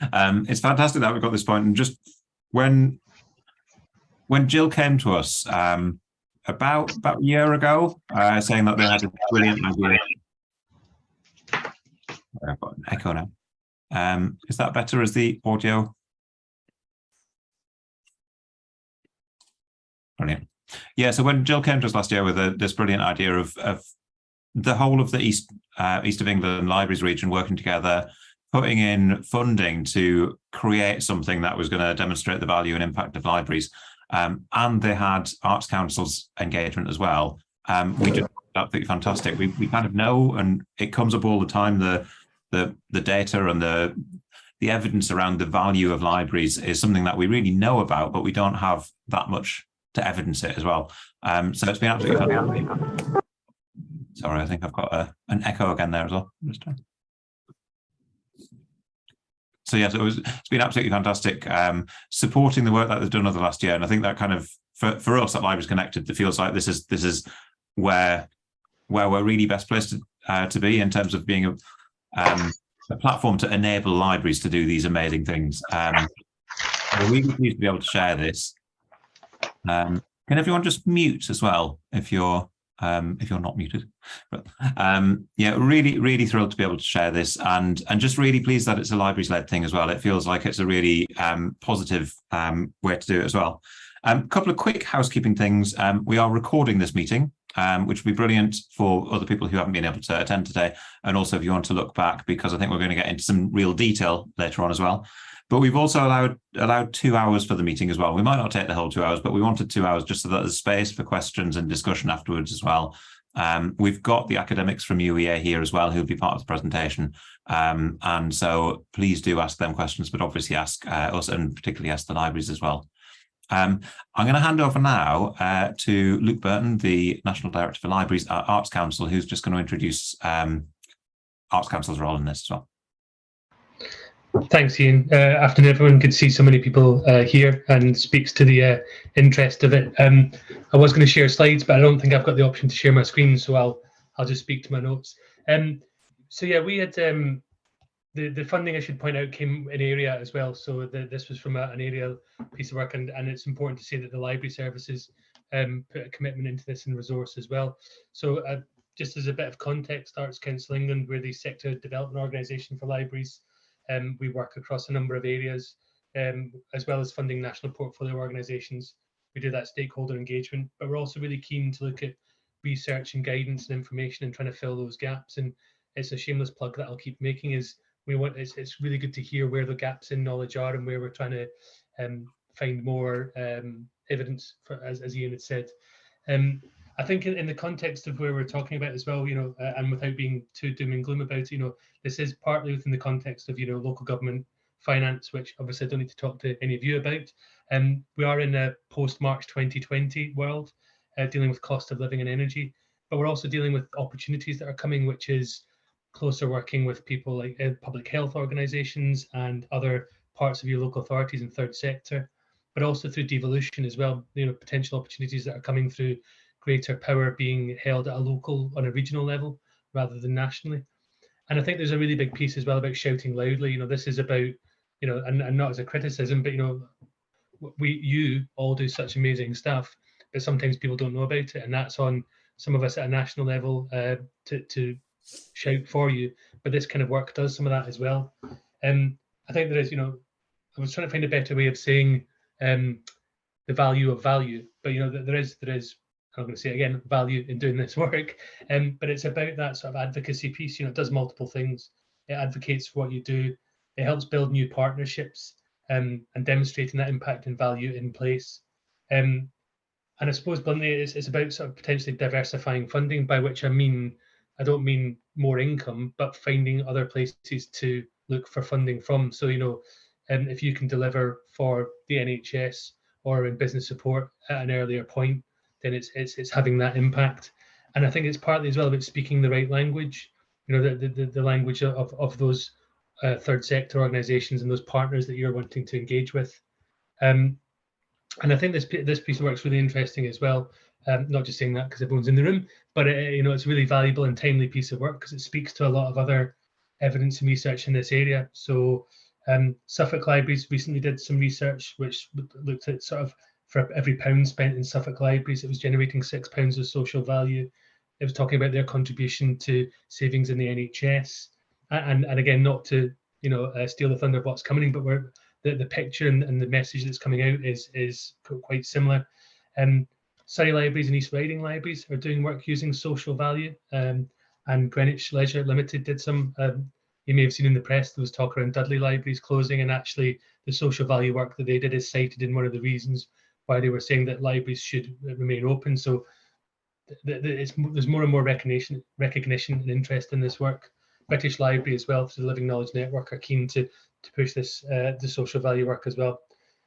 It's fantastic that we've got this point. And just when Jill came to us about a year ago, saying that they had a brilliant idea. I've got an echo now. Is that better as the audio? Brilliant. Yeah, so when Jill came to us last year with this brilliant idea of the whole of the East of England Libraries region working together, putting in funding to create something that was going to demonstrate the value and impact of libraries, and they had Arts Council's engagement as well. We just absolutely fantastic. We kind of know, and it comes up all the time, the data and the evidence around the value of libraries is something that we really know about, but we don't have that much to evidence it as well. So it's been absolutely fantastic. Sorry, I think I've got an echo again there as well. So yeah, so it's been absolutely fantastic supporting the work that they've done over the last year. And I think that kind of, for us at Libraries Connected, it feels like this is where we're really best placed to be in terms of being a platform to enable libraries to do these amazing things. We're really pleased to be able to share this. Can everyone just mute as well if you're not muted? But yeah, really thrilled to be able to share this, and just really pleased that it's a libraries-led thing as well. It feels like it's a really positive way to do it as well. A couple of quick housekeeping things. We are recording this meeting, which would be brilliant for other people who haven't been able to attend today, and also if you want to look back, because I think we're going to get into some real detail later on as well. But we've also allowed 2 hours for the meeting as well. We might not take the whole 2 hours, but we wanted 2 hours just so that there's space for questions and discussion afterwards as well. We've got the academics from UEA here as well who'll be part of the presentation. And so please do ask them questions, but obviously ask us, and particularly ask the libraries as well. I'm going to hand over now to Luke Burton, the National Director for Libraries at Arts Council, who's just going to introduce Arts Council's role in this as well. Thanks, Ian. Afternoon, everyone. Good to see so many people here, and speaks to the interest of it. I was going to share slides, but I don't think I've got the option to share my screen, so I'll just speak to my notes. So yeah, we had the funding, I should point out, came in area as well. So this was from an area piece of work, and it's important to say that the library services put a commitment into this and resource as well. So just as a bit of context, Arts Council England, we're the sector development organisation for libraries. We work across a number of areas, as well as funding national portfolio organisations. We do that stakeholder engagement, but we're also really keen to look at research and guidance and information and trying to fill those gaps. And it's a shameless plug that I'll keep making, is it's really good to hear where the gaps in knowledge are and where we're trying to find more evidence, for, as Ian had said. I think in the context of where we're talking about as well, and without being too doom and gloom about it, this is partly within the context of, local government finance, which obviously I don't need to talk to any of you about. We are in a post-March 2020 world, dealing with cost of living and energy, but we're also dealing with opportunities that are coming, which is closer working with people like public health organisations and other parts of your local authorities and third sector, but also through devolution as well, potential opportunities that are coming through greater power being held at a local, on a regional level rather than nationally. And I think there's a really big piece as well about shouting loudly. This is about, and not as a criticism, but you all do such amazing stuff, but sometimes people don't know about it, and that's on some of us at a national level to shout for you. But this kind of work does some of that as well. I think there is, I was trying to find a better way of saying the value of value, but there is. I'm going to say it again, value in doing this work, but it's about that sort of advocacy piece. It does multiple things. It advocates for what you do. It helps build new partnerships and demonstrating that impact and value in place. And I suppose bluntly, it's about sort of potentially diversifying funding, by which I don't mean more income, but finding other places to look for funding from. So, if you can deliver for the NHS or in business support at an earlier point, then it's having that impact. And I think it's partly as well about speaking the right language, the language of those third sector organisations and those partners that you're wanting to engage with. And I think this piece of work is really interesting as well. Not just saying that because everyone's in the room, but it's a really valuable and timely piece of work because it speaks to a lot of other evidence and research in this area. So Suffolk Libraries recently did some research which looked at sort of for every £1 spent in Suffolk Libraries, it was generating £6 of social value. It was talking about their contribution to savings in the NHS, and again, not to steal the thunder of what's coming, but the picture and the message that's coming out is quite similar. Surrey Libraries and East Riding Libraries are doing work using social value, and Greenwich Leisure Limited did some. You may have seen in the press there was talk around Dudley Libraries closing, and actually the social value work that they did is cited in one of the reasons why they were saying that libraries should remain open. So there's more and more recognition and interest in this work. British Library as well, through the Living Knowledge Network, are keen to push this the social value work as well.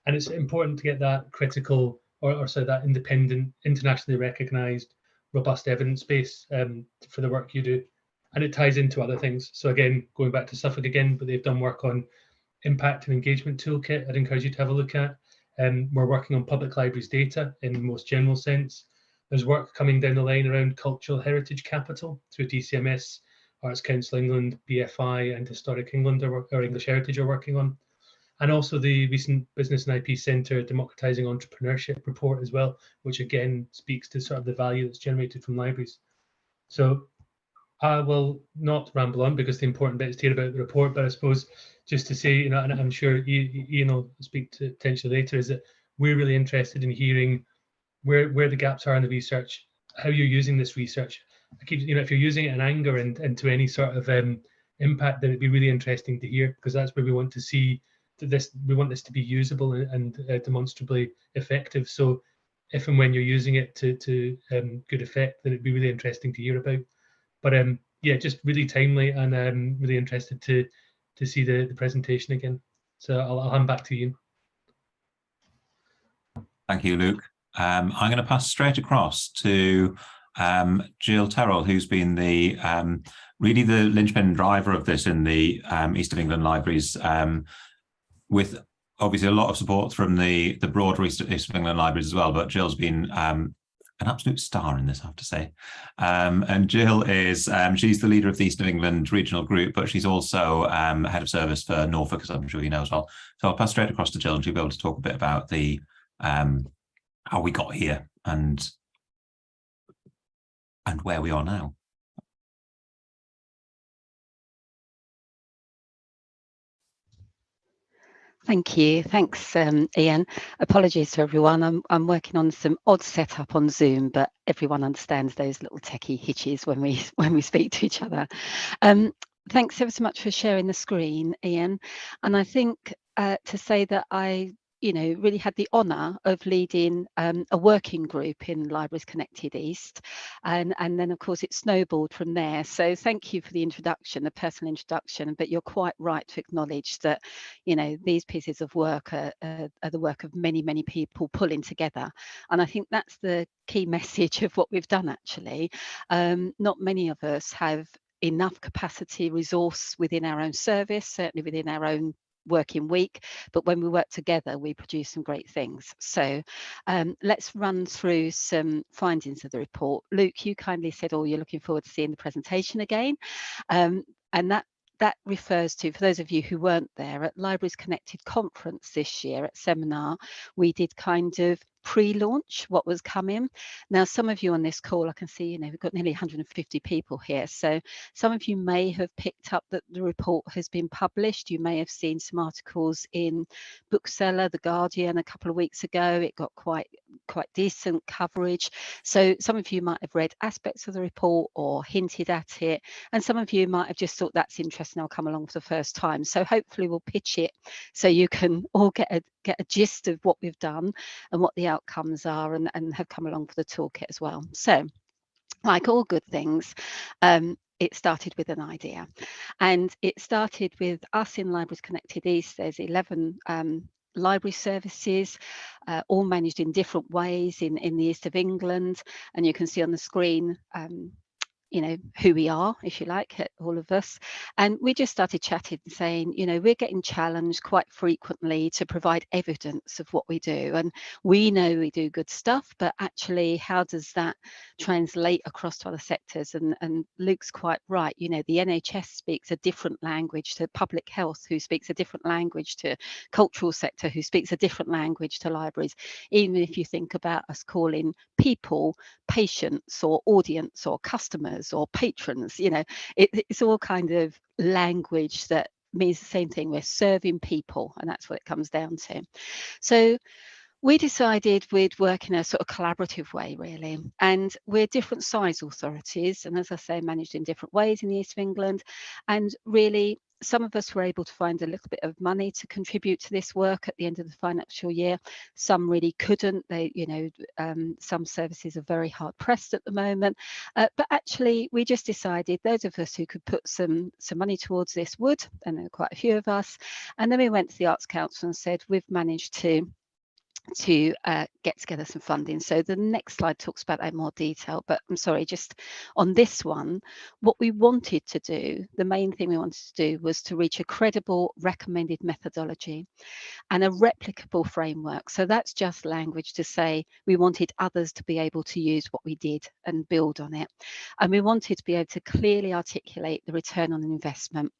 And it's important to get that critical or so that independent, internationally recognised, robust evidence base for the work you do. And it ties into other things. So again, going back to Suffolk again, but they've done work on impact and engagement toolkit. I'd encourage you to have a look at. We're working on public libraries data in the most general sense. There's work coming down the line around cultural heritage capital through DCMS, Arts Council England, BFI, and Historic England or English Heritage are working on. And also the recent Business and IP Centre Democratising Entrepreneurship report as well, which again speaks to sort of the value that's generated from libraries. So I will not ramble on because the important bit is to hear about the report, but I suppose just to say, and I'm sure Ian will speak to potentially later, is that we're really interested in hearing where the gaps are in the research, how you're using this research. I keep, if you're using it in anger and to any sort of impact, then it'd be really interesting to hear, because that's where we want to see that we want this to be usable and demonstrably effective. So if and when you're using it to good effect, then it'd be really interesting to hear about. But yeah, just really timely, and really interested to see the presentation again. So I'll hand back to you. Thank you, Luke. I'm going to pass straight across to Jill Terrell, who's been the really the linchpin driver of this in the East of England Libraries, with obviously a lot of support from the broader East of England Libraries as well. But Jill's been an absolute star in this, I have to say. And Jill is, she's the leader of the East of England regional group, but she's also head of service for Norfolk, as I'm sure you know as well. So I'll pass straight across to Jill, and she'll be able to talk a bit about the how we got here and where we are now. Thank you. Thanks, Ian. Apologies to everyone. I'm working on some odd setup on Zoom, but everyone understands those little techie hitches when we speak to each other. Thanks ever so much for sharing the screen, Ian. And I think to say that I really had the honour of leading a working group in Libraries Connected East, and then of course it snowballed from there. So thank you for the introduction, the personal introduction, but you're quite right to acknowledge that these pieces of work are the work of many people pulling together, and I think that's the key message of what we've done actually. Not many of us have enough capacity, resource within our own service, certainly within our own working week, but when we work together we produce some great things. So let's run through some findings of the report. Luke, you kindly said, you're looking forward to seeing the presentation again, and that refers to, for those of you who weren't there, at Libraries Connected conference this year at seminar, we did kind of pre-launch what was coming. Now, some of you on this call, I can see, we've got nearly 150 people here. So some of you may have picked up that the report has been published. You may have seen some articles in Bookseller, The Guardian, a couple of weeks ago. It got quite decent coverage. So some of you might have read aspects of the report or hinted at it. And some of you might have just thought that's interesting, I'll come along for the first time. So hopefully we'll pitch it so you can all get a gist of what we've done and what the outcomes are, and have come along for the toolkit as well. So like all good things, it started with an idea, and it started with us in Libraries Connected East. There's 11 library services, all managed in different ways in the East of England, and you can see on the screen you know, who we are, if you like, all of us. And we just started chatting and saying, you know, we're getting challenged quite frequently to provide evidence of what we do. And we know we do good stuff, but actually, how does that translate across to other sectors? And Luke's quite right. You know, the NHS speaks a different language to public health, who speaks a different language to cultural sector, who speaks a different language to libraries. Even if you think about us calling people patients or audience or customers or patrons, you know, it's all kind of language that means the same thing. We're serving people, and that's what it comes down to. So we decided we'd work in a sort of collaborative way, really. And we're different size authorities, and as I say, managed in different ways in the East of England. And really, some of us were able to find a little bit of money to contribute to this work at the end of the financial year. Some really couldn't. They, you know, some services are very hard pressed at the moment. But actually, we just decided those of us who could put some money towards this would, and there were quite a few of us. And then we went to the Arts Council and said, we've managed to get together some funding. So the next slide talks about that in more detail, but I'm sorry, just on this one, what we wanted to do, the main thing we wanted to do was to reach a credible recommended methodology and a replicable framework. So that's just language to say we wanted others to be able to use what we did and build on it. And we wanted to be able to clearly articulate the return on investment,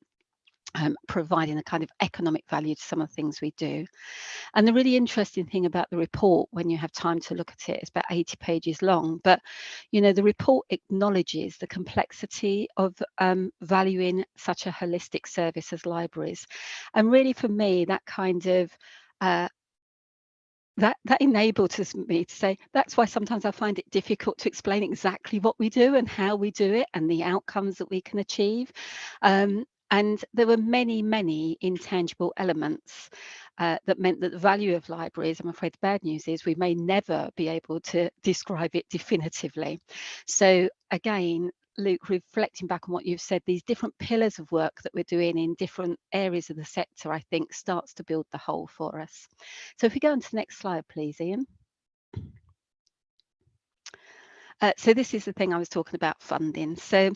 providing a kind of economic value to some of the things we do. And the really interesting thing about the report, when you have time to look at it, it's about 80 pages long, but you know, the report acknowledges the complexity of valuing such a holistic service as libraries. And really for me, that kind of that enables me to say, that's why sometimes I find it difficult to explain exactly what we do and how we do it and the outcomes that we can achieve. And there were many, many intangible elements that meant that the value of libraries, I'm afraid the bad news is we may never be able to describe it definitively. So again, Luke, reflecting back on what you've said, these different pillars of work that we're doing in different areas of the sector, I think starts to build the whole for us. So if we go on to the next slide, please, Ian. So this is the thing I was talking about, funding. So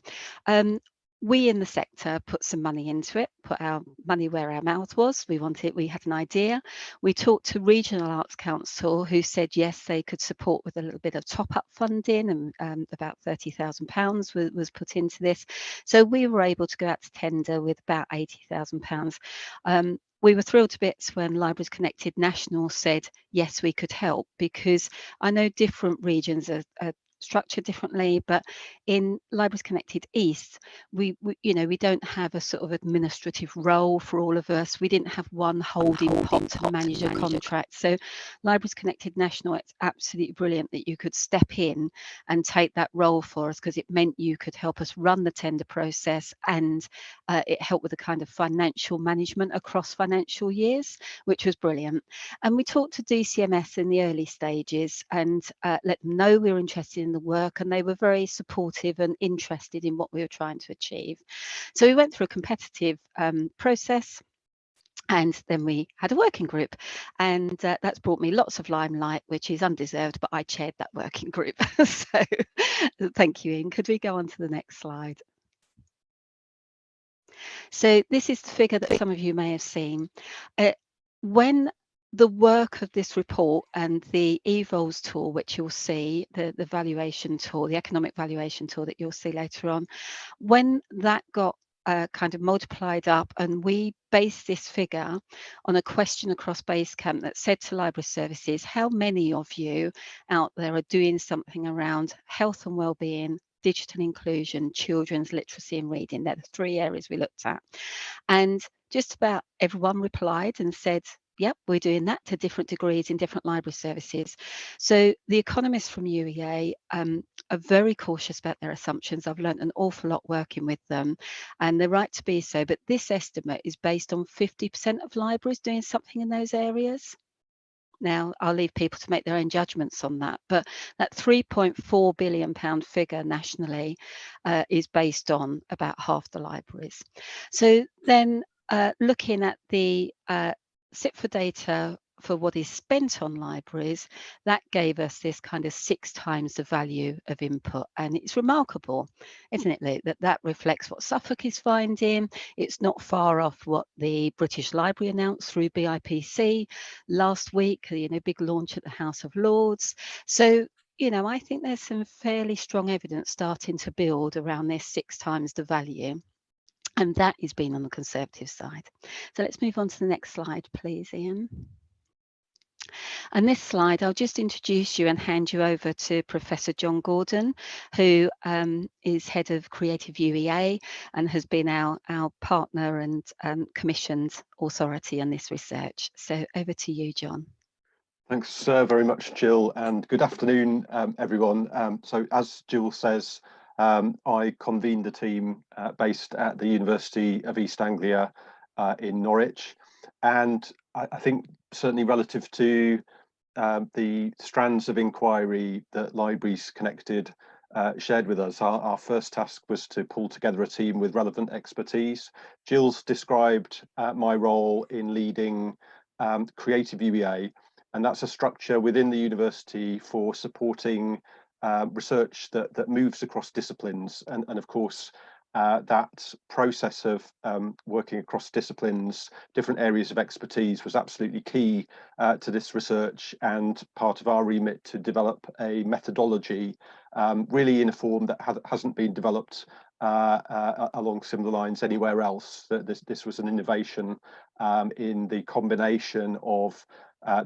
we in the sector put some money into it, put our money where our mouth was. We had an idea. We talked to Regional Arts Council, who said yes, they could support with a little bit of top-up funding, and about £30,000 was put into this. So we were able to go out to tender with about £80,000. We were thrilled to bits when Libraries Connected National said yes, we could help, because I know different regions are structured differently, but in Libraries Connected East, we don't have a sort of administrative role for all of us. We didn't have one holding pot to manage a contract. So Libraries Connected National, it's absolutely brilliant that you could step in and take that role for us, because it meant you could help us run the tender process, and it helped with the kind of financial management across financial years, which was brilliant. And we talked to DCMS in the early stages and let them know we were interested in the work, and they were very supportive and interested in what we were trying to achieve. So we went through a competitive process, and then we had a working group, and that's brought me lots of limelight, which is undeserved, but I chaired that working group. So thank you, Ian. Could we go on to the next slide? So this is the figure that some of you may have seen. When the work of this report and the EVOLs tool, which you'll see, the valuation tool, the economic valuation tool that you'll see later on, when that got kind of multiplied up, and we based this figure on a question across Basecamp that said to library services, how many of you out there are doing something around health and wellbeing, digital inclusion, children's literacy and reading? They're the three areas we looked at. And just about everyone replied and said, yep, we're doing that to different degrees in different library services. So the economists from UEA are very cautious about their assumptions. I've learned an awful lot working with them, and they're right to be so. But this estimate is based on 50% of libraries doing something in those areas. Now, I'll leave people to make their own judgments on that, but that £3.4 billion figure nationally is based on about half the libraries. So then looking at the Sit for Data for what is spent on libraries, that gave us this kind of 6 times the value of input. And it's remarkable, isn't it, Luke, that reflects what Suffolk is finding. It's not far off what the British Library announced through BIPC last week, big launch at the House of Lords. So, I think there's some fairly strong evidence starting to build around this 6 times the value. And that is being on the Conservative side. So let's move on to the next slide, please, Ian. And this slide, I'll just introduce you and hand you over to Professor John Gordon, who is head of Creative UEA and has been our partner and commissioned authority on this research. So over to you, John. Thanks very much, Jill, and good afternoon, everyone. So as Jill says, I convened the team based at the University of East Anglia in Norwich, and I think certainly relative to the strands of inquiry that Libraries Connected shared with us, our first task was to pull together a team with relevant expertise. Jill's described my role in leading Creative UEA, and that's a structure within the university for supporting research that moves across disciplines. And of course, that process of working across disciplines, different areas of expertise, was absolutely key to this research, and part of our remit to develop a methodology really in a form that hasn't been developed along similar lines anywhere else. This was an innovation in the combination of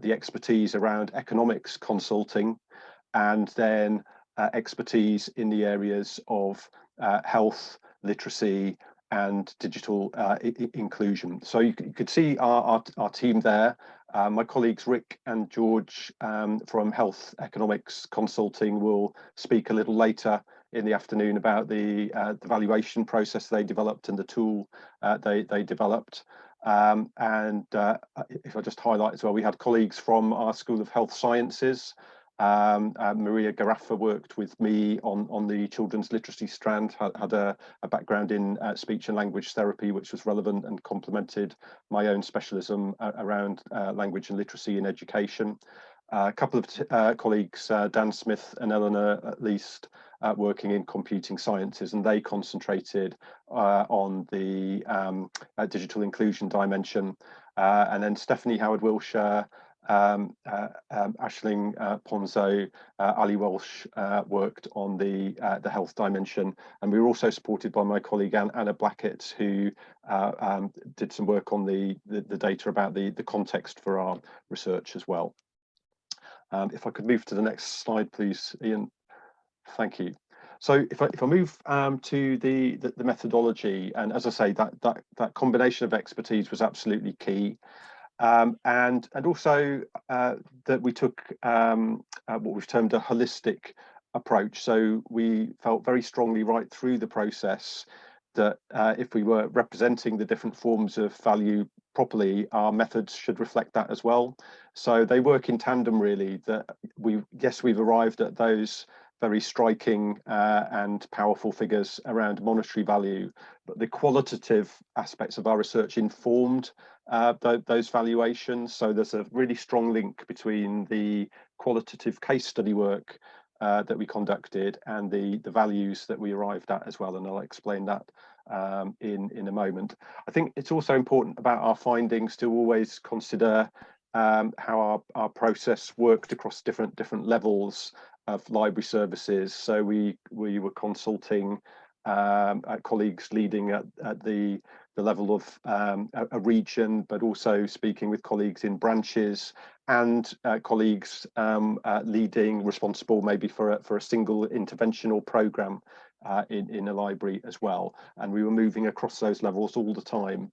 the expertise around economics consulting, and then expertise in the areas of health, literacy, and digital inclusion. So you could see our team there. My colleagues Rick and George from Health Economics Consulting will speak a little later in the afternoon about the valuation process they developed and the tool they developed. And if I just highlight as well, we had colleagues from our School of Health Sciences. Maria Garaffa worked with me on the children's literacy strand, had a background in speech and language therapy, which was relevant and complemented my own specialism around language and literacy in education. A couple of colleagues, Dan Smith and Eleanor at least, working in computing sciences, and they concentrated on the digital inclusion dimension. And then Stephanie Howard-Wilshire, Aisling Ponzo, Ali Walsh worked on the health dimension, and we were also supported by my colleague Anna Blackett, who did some work on the data about the context for our research as well. If I could move to the next slide, please, Ian. Thank you. So if I move to the methodology, and as I say, that combination of expertise was absolutely key. And also that we took what we've termed a holistic approach. So we felt very strongly right through the process that if we were representing the different forms of value properly, our methods should reflect that as well. So they work in tandem, really, that we've arrived at those very striking and powerful figures around monetary value, but the qualitative aspects of our research informed those valuations. So there's a really strong link between the qualitative case study work that we conducted and the values that we arrived at as well, and I'll explain that in a moment. I think it's also important about our findings to always consider how our process worked across different levels of library services. So we were consulting colleagues leading at the level of a region, but also speaking with colleagues in branches and colleagues leading, responsible maybe for a single interventional program in a library as well. And we were moving across those levels all the time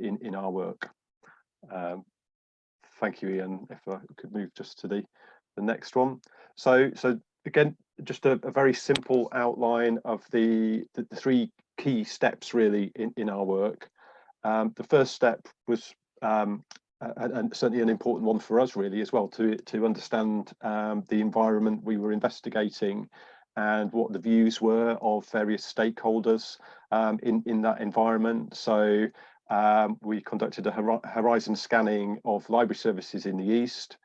in our work. Thank you, Ian. If I could move just to the next one. So again, just a very simple outline of the three key steps really in our work. The first step was, and certainly an important one for us really as well, to understand the environment we were investigating and what the views were of various stakeholders in that environment. So we conducted a horizon scanning of library services in the East.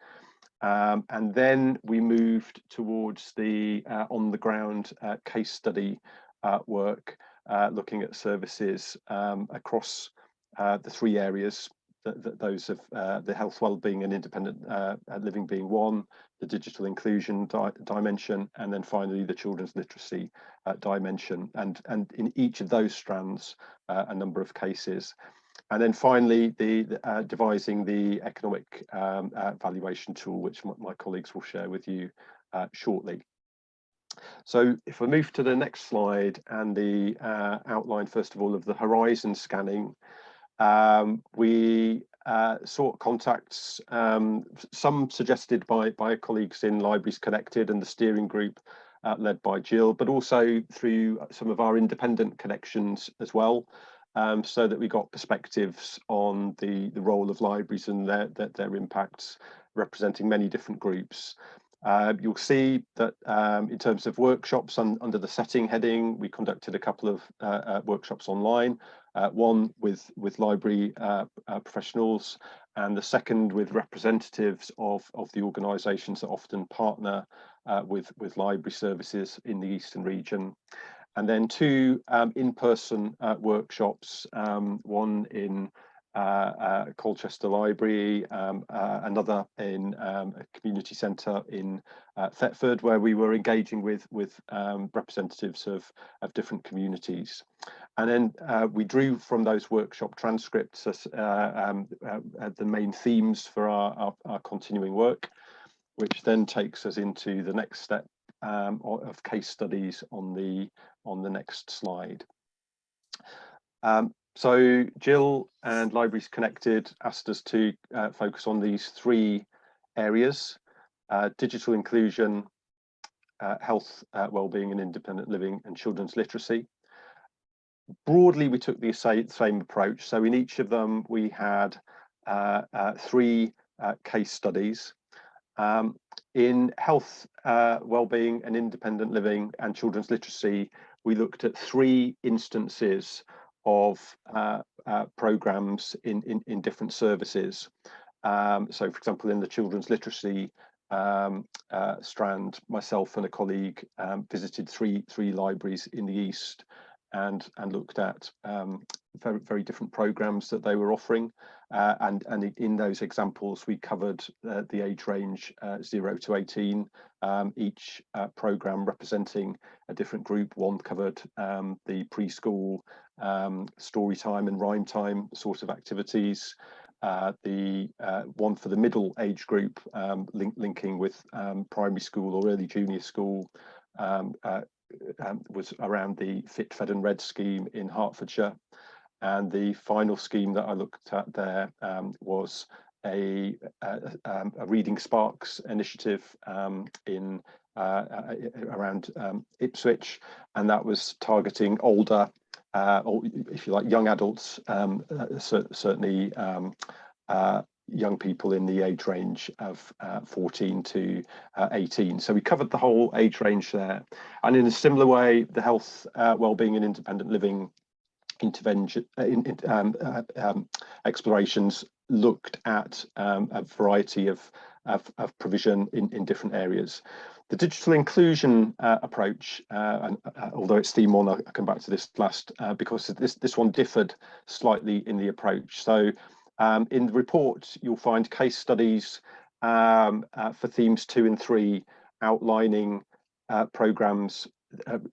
And then we moved towards the on-the-ground case study work, looking at services across the three areas, those of the health, wellbeing and independent living being one, the digital inclusion dimension, and then finally the children's literacy dimension. And in each of those strands, a number of cases. And then finally, devising the economic valuation tool, which my colleagues will share with you shortly. So if we move to the next slide and the outline, first of all, of the horizon scanning, we sought contacts, some suggested by colleagues in Libraries Connected and the steering group led by Jill, but also through some of our independent connections as well. So that we got perspectives on the role of libraries and their impacts, representing many different groups. You'll see that in terms of workshops under the setting heading, we conducted a couple of workshops online, one with library professionals, and the second with representatives of the organisations that often partner with library services in the Eastern region. And then two in-person workshops, one in Colchester Library, another in a community centre in Thetford, where we were engaging with representatives of different communities. And then we drew from those workshop transcripts the main themes for our continuing work, which then takes us into the next step of case studies on the next slide. So Jill and Libraries Connected asked us to focus on these three areas: digital inclusion, health, wellbeing and independent living, and children's literacy. Broadly, we took the same approach. So in each of them, we had three case studies. In health, wellbeing and independent living and children's literacy, we looked at three instances of programs in different services. So for example, in the children's literacy strand, myself and a colleague visited three libraries in the East and looked at very different programs that they were offering, and in those examples we covered the age range 0 to 18, each program representing a different group. One covered the preschool story time and rhyme time sort of activities, the one for the middle age group linking with primary school or early junior school was around the Fit, Fed and Read scheme in Hertfordshire. And the final scheme that I looked at there was a Reading Sparks initiative in around Ipswich, and that was targeting older, or if you like, young adults, certainly young people in the age range of 14 to 18. So we covered the whole age range there. And in a similar way, the health, wellbeing and independent living intervention explorations looked at a variety of provision in different areas. The digital inclusion approach, and although it's theme one, I'll come back to this last because this one differed slightly in the approach. So in the report, you'll find case studies for themes 2 and 3 outlining programs,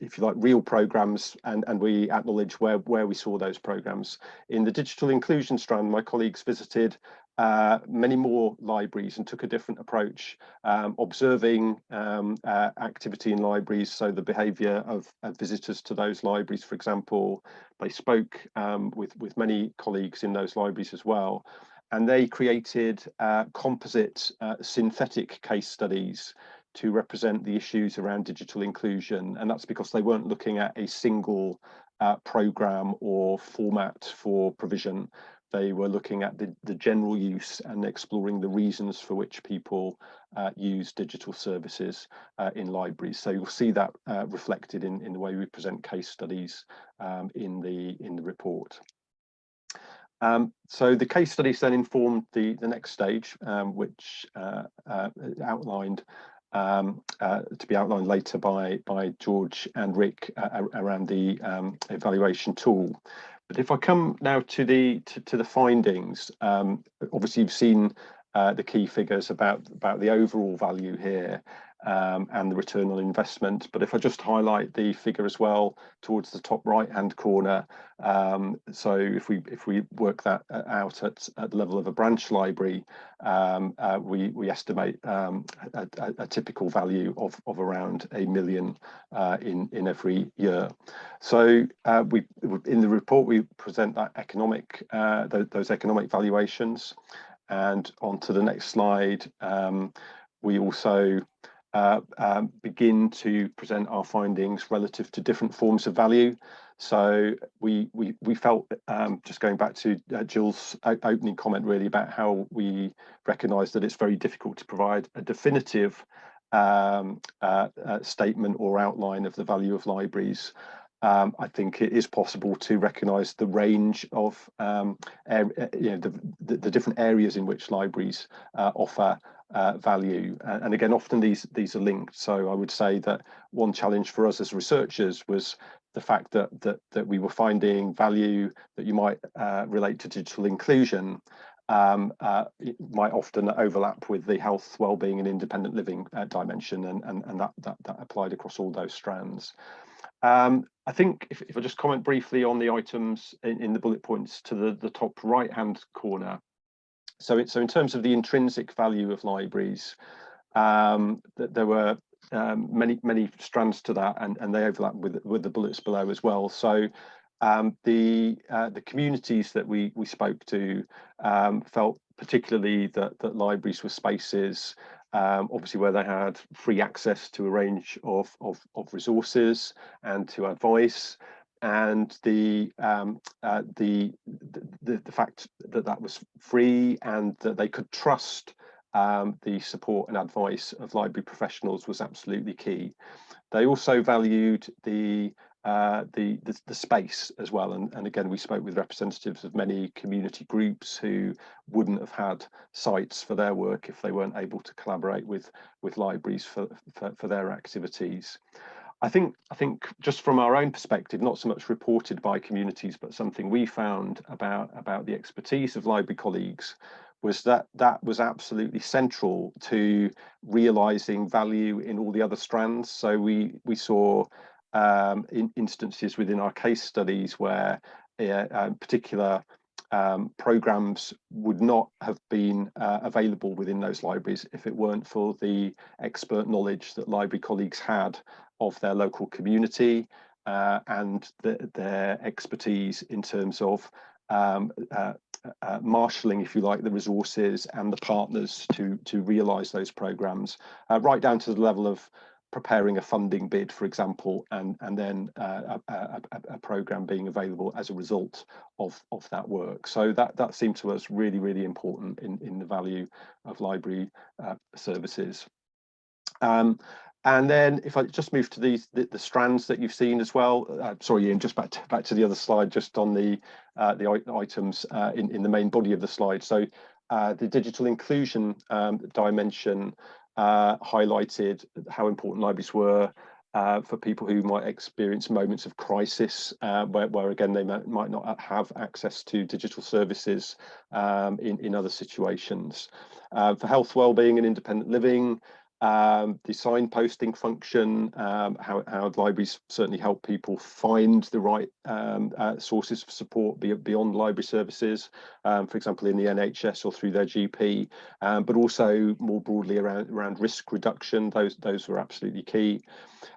if you like, real programs, and we acknowledge where we saw those programs. In the digital inclusion strand, my colleagues visited many more libraries and took a different approach, observing activity in libraries, so the behaviour of visitors to those libraries, for example. They spoke with many colleagues in those libraries as well, and they created composite synthetic case studies to represent the issues around digital inclusion. And that's because they weren't looking at a single programme or format for provision. They were looking at the general use and exploring the reasons for which people use digital services in libraries. So you'll see that reflected in the way we present case studies in the report. So the case studies then informed the next stage, which outlined to be outlined later by George and Rick around the evaluation tool. But if I come now to the findings, obviously you've seen the key figures about the overall value here, and the return on investment. But if I just highlight the figure as well towards the top right hand corner, so if we work that out at the level of a branch library, we estimate a typical value of around £1 million in every year. So we in the report we present that those economic valuations, and on to the next slide, we also begin to present our findings relative to different forms of value. So we felt, just going back to Jill's opening comment really about how we recognise that it's very difficult to provide a definitive statement or outline of the value of libraries. I think it is possible to recognise the range of the different areas in which libraries offer value, and again often these are linked. So I would say that one challenge for us as researchers was the fact that we were finding value that you might relate to digital inclusion it might often overlap with the health, wellbeing and independent living dimension, and that applied across all those strands. I think if I just comment briefly on the items in the bullet points to the top right hand corner. So in terms of the intrinsic value of libraries, there were many strands to that, and they overlap with the bullets below as well. So the communities that we spoke to felt particularly that libraries were spaces obviously where they had free access to a range of resources and to advice, and the fact that was free and that they could trust the support and advice of library professionals was absolutely key. They also valued the space as well, and again we spoke with representatives of many community groups who wouldn't have had sites for their work if they weren't able to collaborate with libraries for their activities. I think just from our own perspective, not so much reported by communities, but something we found about the expertise of library colleagues was that was absolutely central to realising value in all the other strands. So we saw in instances within our case studies where particular programmes would not have been available within those libraries if it weren't for the expert knowledge that library colleagues had of their local community and their expertise in terms of marshalling, if you like, the resources and the partners to realise those programmes, right down to the level of preparing a funding bid, for example, and then a programme being available as a result of that work. So that seemed to us really important in the value of library services. And then if I just move to the strands that you've seen as well, sorry Ian, just back to the other slide, just on the items in the main body of the slide. So the digital inclusion dimension highlighted how important libraries were for people who might experience moments of crisis, where again they might not have access to digital services in other situations. For health, wellbeing and independent living, the signposting function, how libraries certainly help people find the right sources of support beyond library services, for example in the NHS or through their GP, but also more broadly around risk reduction. Those were absolutely key.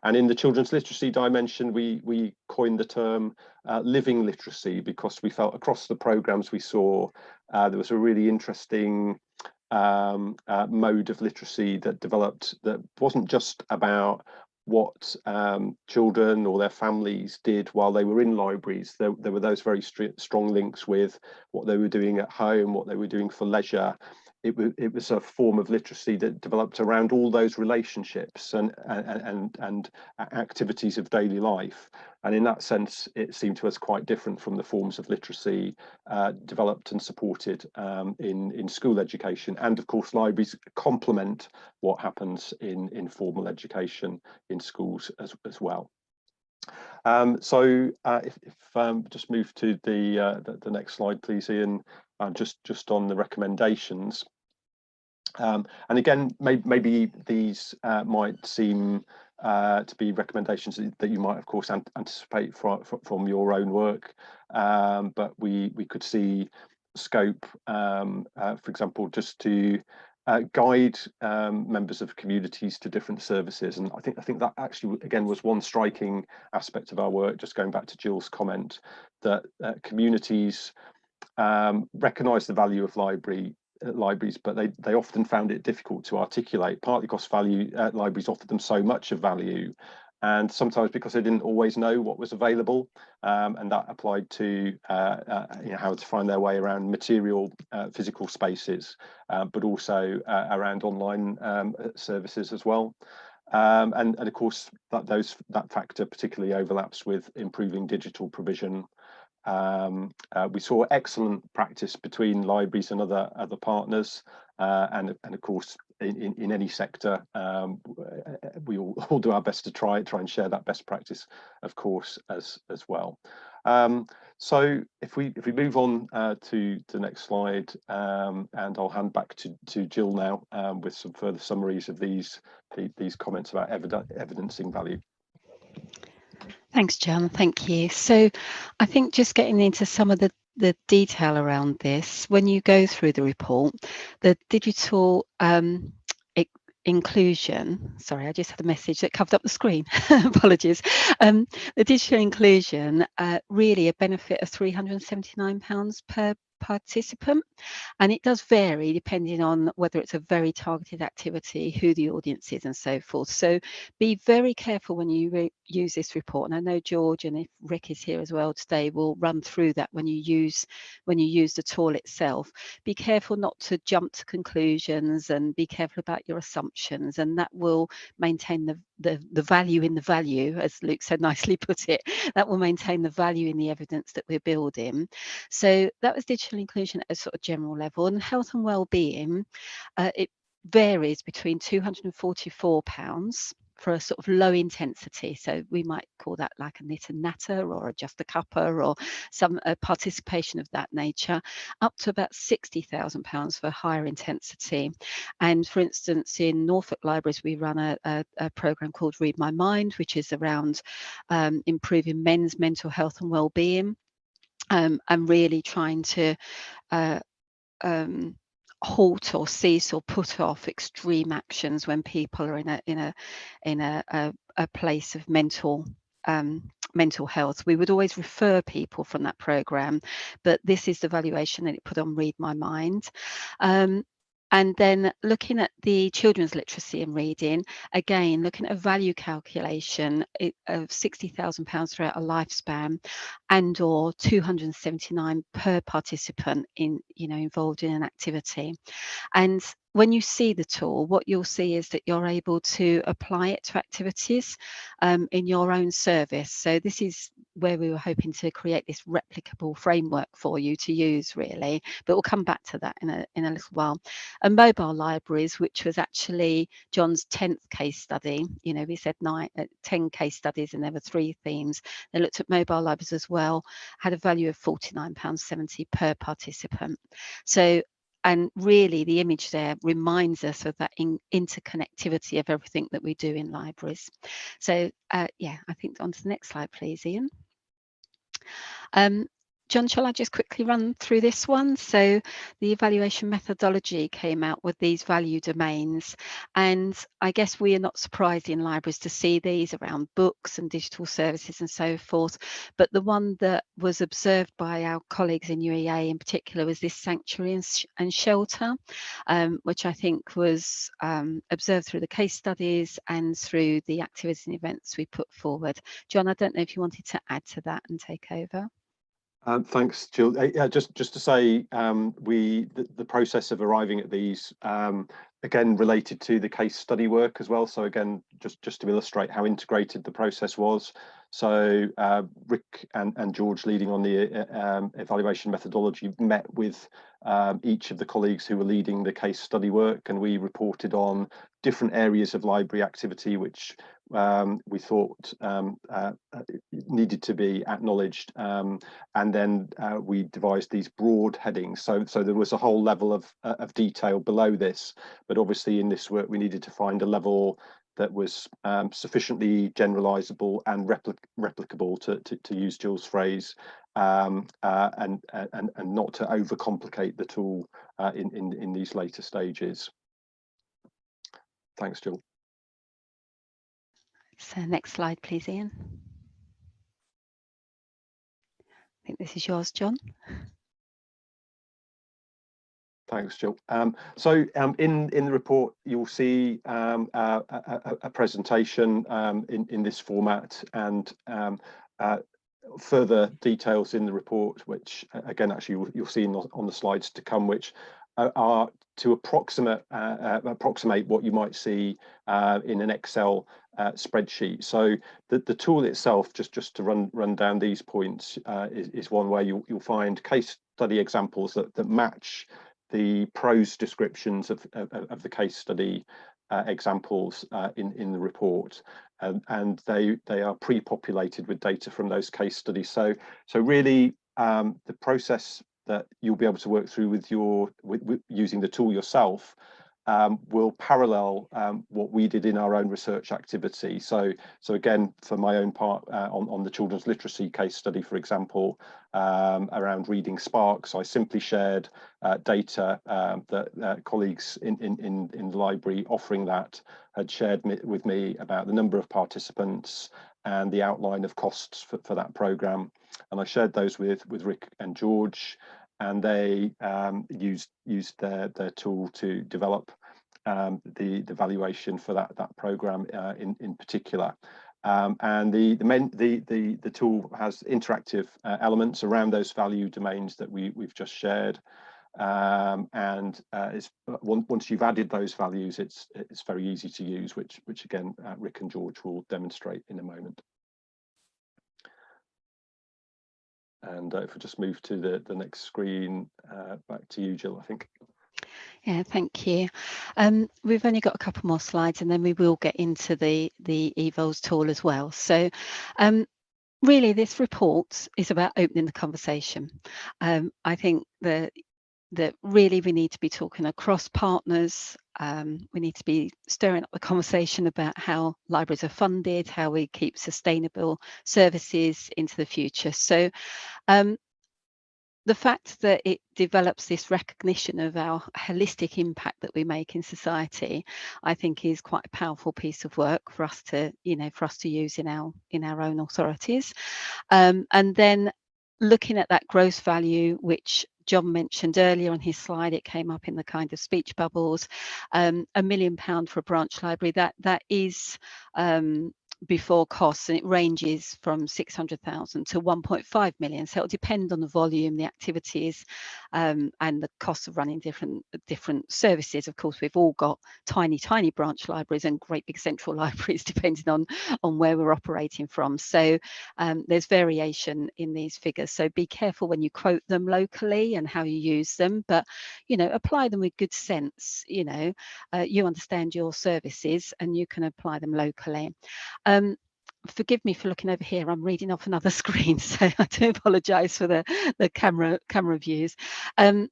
And in the children's literacy dimension, we coined the term living literacy, because we felt across the programmes we saw there was a really interesting mode of literacy that developed that wasn't just about what children or their families did while they were in libraries. There were those very strong links with what they were doing at home, what they were doing for leisure it was a form of literacy that developed around all those relationships and activities of daily life. And in that sense, it seemed to us quite different from the forms of literacy developed and supported in school education. And of course, libraries complement what happens in formal education in schools as well. So if just move to the next slide, please, Ian, just on the recommendations. And again, maybe these might seem to be recommendations that you might, of course, anticipate from your own work, but we could see scope, for example, just to guide members of communities to different services. And I think that actually, again, was one striking aspect of our work, just going back to Jill's comment, that communities recognise the value of libraries, but they often found it difficult to articulate, partly because libraries offered them so much of value, and sometimes because they didn't always know what was available, and that applied to how to find their way around material physical spaces, but also around online services as well. And of course that factor particularly overlaps with improving digital provision. We saw excellent practice between libraries and other partners, and of course in any sector we all do our best to try and share that best practice, of course, as well. So if we move on to the next slide, and I'll hand back to Jill now with some further summaries of these comments about evidencing value. Thanks, John. Thank you. So I think just getting into some of the detail around this, when you go through the report, the digital inclusion, sorry, I just had a message that covered up the screen. Apologies. The digital inclusion, really a benefit of £379 per participant, and it does vary depending on whether it's a very targeted activity, who the audience is, and so forth. So be very careful when you use this report, and I know George, and if Rick is here as well today, will run through that when you use the tool itself. Be careful not to jump to conclusions, and be careful about your assumptions, and that will maintain the value in the value, as Luke so nicely put it. That will maintain the value in the evidence that we're building. So that was digital inclusion at a sort of general level. And health and well-being, it varies between £244 for a sort of low intensity, so we might call that like a knit and natter or just a cuppa or some participation of that nature, up to about £60,000 for higher intensity. And for instance, in Norfolk Libraries we run a program called Read My Mind, which is around improving men's mental health and well-being, and really trying to halt or cease or put off extreme actions when people are in a place of mental health. We would always refer people from that program, but this is the valuation that it put on Read My Mind. And then looking at the children's literacy and reading, again, looking at a value calculation of £60,000 throughout a lifespan, and or £279 per participant involved in an activity. And when you see the tool, what you'll see is that you're able to apply it to activities in your own service. So this is where we were hoping to create this replicable framework for you to use, really, but we'll come back to that in a little while. And mobile libraries, which was actually John's 10th case study. We said 10 case studies, and there were 3 themes. They looked at mobile libraries as well, had a value of £49.70 per participant. So, and really the image there reminds us of that interconnectivity of everything that we do in libraries. So yeah, I think on to the next slide, please, Ian. John, shall I just quickly run through this one? So the evaluation methodology came out with these value domains, and I guess we are not surprised in libraries to see these around books and digital services and so forth, but the one that was observed by our colleagues in UEA in particular was this sanctuary and shelter, which I think was observed through the case studies and through the activities and events we put forward. John, I don't know if you wanted to add to that and take over. Thanks, Jill. Yeah, just to say, the process of arriving at these, again, related to the case study work as well. So again, just to illustrate how integrated the process was. So Rick and George, leading on the evaluation methodology, met with each of the colleagues who were leading the case study work, and we reported on different areas of library activity which we thought needed to be acknowledged, and then we devised these broad headings. So there was a whole level of detail below this, but obviously in this work we needed to find a level that was sufficiently generalizable and replicable, to use Jill's phrase, and not to overcomplicate the tool in these later stages. Thanks, Jill. So next slide, please, Ian. I think this is yours, John. Thanks, Jill. So in the report, you'll see a presentation in this format, and further details in the report, which again, actually you'll see on the slides to come, which are to approximate what you might see in an Excel spreadsheet. So the tool itself, just to run down these points, is one where you'll find case study examples that match the prose descriptions of the case study examples in the report, and they are pre-populated with data from those case studies. So really the process that you'll be able to work through with using the tool yourself will parallel what we did in our own research activity. So again, for my own part, on the children's literacy case study, for example, around reading sparks, I simply shared data that colleagues in the library offering that had shared with me about the number of participants and the outline of costs for that programme. And I shared those with Rick and George, and they used their tool to develop the valuation for that programme in particular. And the tool has interactive elements around those value domains that we've just shared. And once you've added those values, it's very easy to use, which again Rick and George will demonstrate in a moment. And if we just move to the next screen, back to you, Jill, I think. Yeah, thank you. We've only got a couple more slides, and then we will get into the EVOLs tool as well. So really, this report is about opening the conversation. I think that really we need to be talking across partners. We need to be stirring up the conversation about how libraries are funded, how we keep sustainable services into the future. So the fact that it develops this recognition of our holistic impact that we make in society, I think is quite a powerful piece of work for us to, use in our own authorities. And then looking at that gross value, which John mentioned earlier on his slide, it came up in the kind of speech bubbles, £1 million for a branch library, that is before costs, and it ranges from 600,000 to 1.5 million. So it'll depend on the volume, the activities, and the cost of running different services. Of course, we've all got tiny branch libraries and great big central libraries, depending on where we're operating from. So there's variation in these figures. So be careful when you quote them locally and how you use them, but apply them with good sense. You understand your services and you can apply them locally. Forgive me for looking over here. I'm reading off another screen, so I do apologise for the camera views. And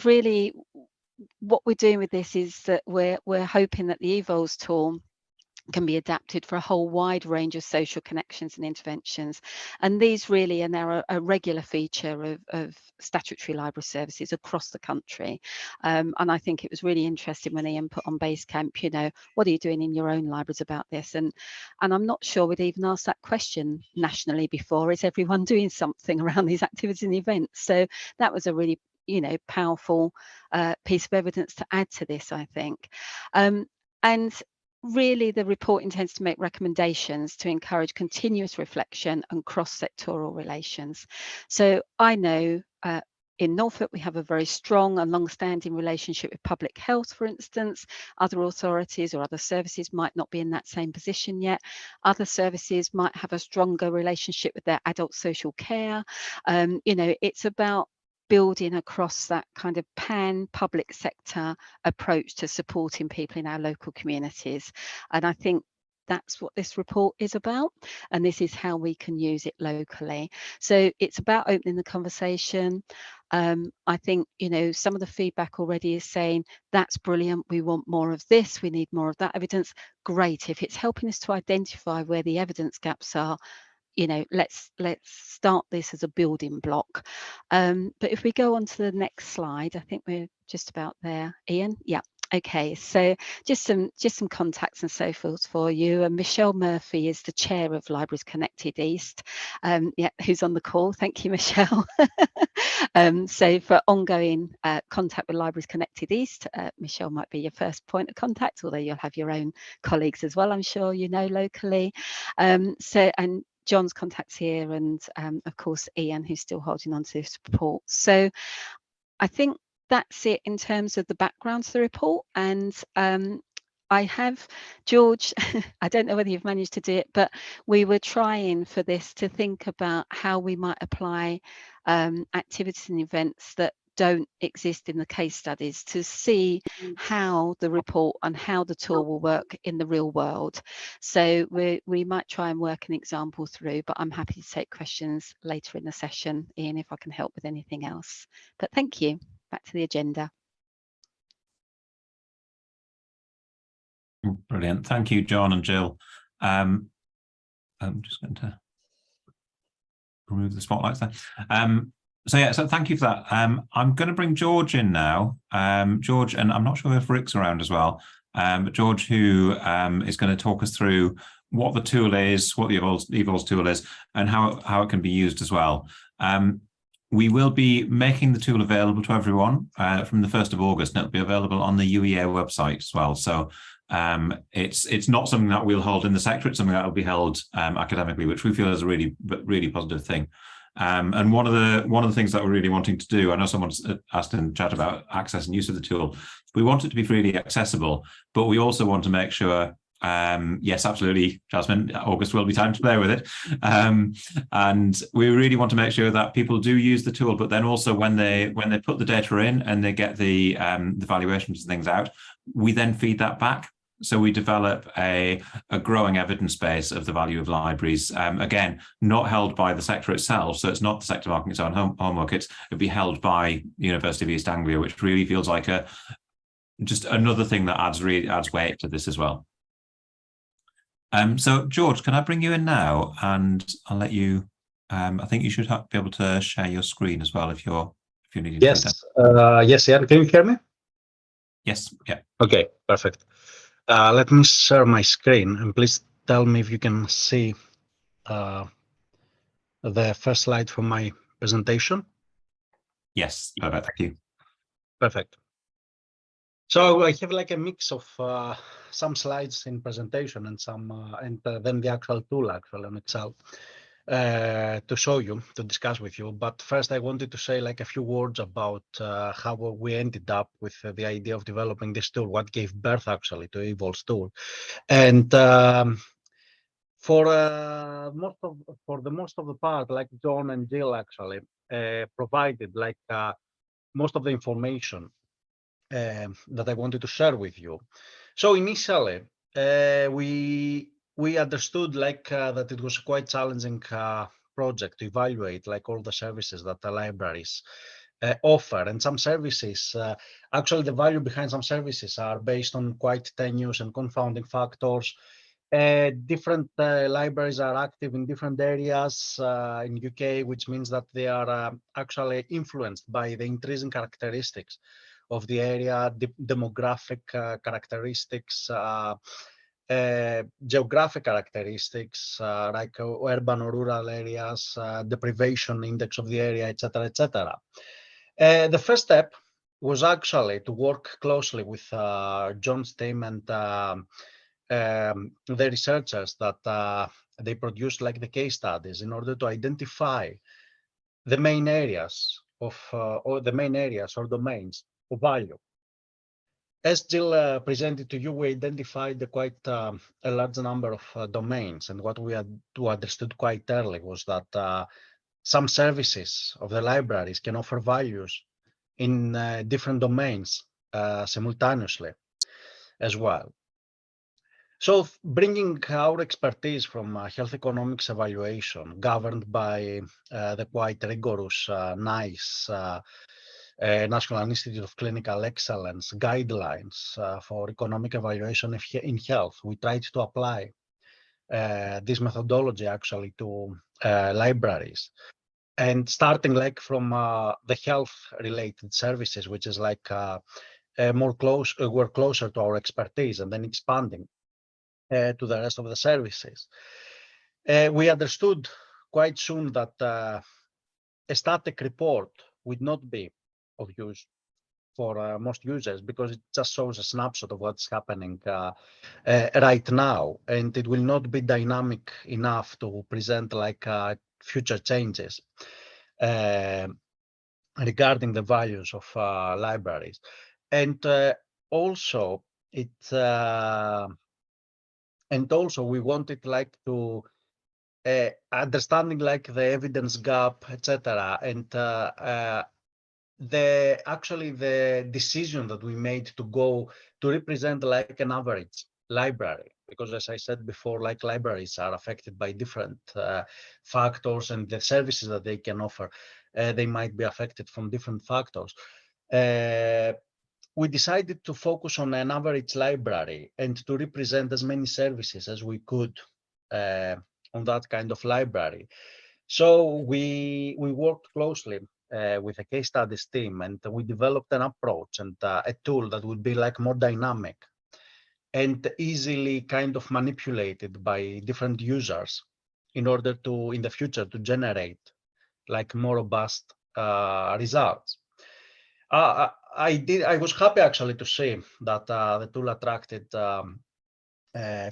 really, what we're doing with this is that we're hoping that the EVOLs tool can be adapted for a whole wide range of social connections and interventions, and these really are now a regular feature of statutory library services across the country. And I think it was really interesting when Ian put on Basecamp, what are you doing in your own libraries about this? And I'm not sure we'd even asked that question nationally before. Is everyone doing something around these activities and events? So that was a really powerful piece of evidence to add to this, I think. And really the report intends to make recommendations to encourage continuous reflection and cross-sectoral relations. So I know in Norfolk, we have a very strong and long-standing relationship with public health, for instance. Other authorities or other services might not be in that same position yet. Other services might have a stronger relationship with their adult social care. You know, it's about building across that kind of pan public sector approach to supporting people in our local communities. And I think that's what this report is about, and this is how we can use it locally. So it's about opening the conversation. I think, you know, some of the feedback already is saying that's brilliant, we want more of this, we need more of that evidence. Great. If it's helping us to identify where the evidence gaps are, you know, let's start this as a building block. But if we go on to the next slide, I think we're just about there. Ian, yeah. Okay, so just some contacts and so forth for you. And Michelle Murphy is the chair of Libraries Connected East. Yeah, who's on the call? Thank you, Michelle. So for ongoing contact with Libraries Connected East, Michelle might be your first point of contact, although you'll have your own colleagues as well, I'm sure you know locally. And John's contacts here, and of course Ian, who's still holding on to support. So I think that's it in terms of the background to the report. And I have, George, I don't know whether you've managed to do it, but we were trying for this to think about how we might apply activities and events that don't exist in the case studies to see how the report and how the tool will work in the real world. So we might try and work an example through, but I'm happy to take questions later in the session, Ian, if I can help with anything else. But thank you. Back to the agenda. Brilliant. Thank you, John and Jill. I'm just going to remove the spotlights there. So thank you for that. I'm going to bring George in now. George, and I'm not sure if Rick's around as well, but George, who is going to talk us through what the tool is, what the EVOLs tool is, and how it can be used as well. We will be making the tool available to everyone from the 1st of August, and it'll be available on the UEA website as well. So it's not something that we'll hold in the sector, it's something that will be held academically, which we feel is a really positive thing. And one of the things that we're really wanting to do, I know someone's asked in chat about access and use of the tool. We want it to be freely accessible, but we also want to make sure, yes, absolutely, Jasmine, August will be time to play with it. And we really want to make sure that people do use the tool, but then also when they put the data in and they get the valuations and things out, we then feed that back. So we develop a growing evidence base of the value of libraries. Again, not held by the sector itself. So it's not the sector marking its own homework. It'd be held by the University of East Anglia, which really feels like just another thing that adds weight to this as well. So George, can I bring you in now? And I'll let you. I think you should be able to share your screen as well if you're needing to. Yes. Yes, Ian, can you hear me? Yes. Yeah. Okay. Perfect. Let me share my screen, and please tell me if you can see the first slide from my presentation. Yes, perfect. Thank you. Perfect. So I have like a mix of some slides in presentation and some, and then the actual tool in Excel to show you, to discuss with you. But first, I wanted to say like a few words about how we ended up with the idea of developing this tool, what gave birth actually to EVOLs tool. And for the most of the part, like John and Jill actually provided like most of the information that I wanted to share with you. So initially, we understood like that it was a quite challenging project to evaluate like all the services that the libraries offer, and some services actually the value behind some services are based on quite tenuous and confounding factors. Different libraries are active in different areas in UK, which means that they are actually influenced by the increasing characteristics of the area, demographic characteristics, geographic characteristics, like urban or rural areas, deprivation index of the area, etc., etc. The first step was actually to work closely with John's team and the researchers that they produced like the case studies in order to identify the main areas of or domains of value. As Jill presented to you, we identified quite a large number of domains, and what we had understood quite early was that some services of the libraries can offer values in different domains simultaneously as well. So bringing our expertise from health economics evaluation, governed by the quite rigorous NICE, National Institute of Clinical Excellence guidelines for economic evaluation in health, we tried to apply this methodology actually to libraries. And starting like from the health related services, which is like we're closer to our expertise, and then expanding to the rest of the services. We understood quite soon that a static report would not be of use for most users, because it just shows a snapshot of what's happening right now, and it will not be dynamic enough to present like future changes regarding the values of libraries. And also we wanted like to understanding like the evidence gap, etc. And the decision that we made to go to represent like an average library, because as I said before, like libraries are affected by different factors, and the services that they can offer, they might be affected from different factors. We decided to focus on an average library and to represent as many services as we could on that kind of library. So we worked closely with a case studies team, and we developed an approach and a tool that would be like more dynamic and easily kind of manipulated by different users in order to, in the future, to generate like more robust results. I was happy actually to see that the tool attracted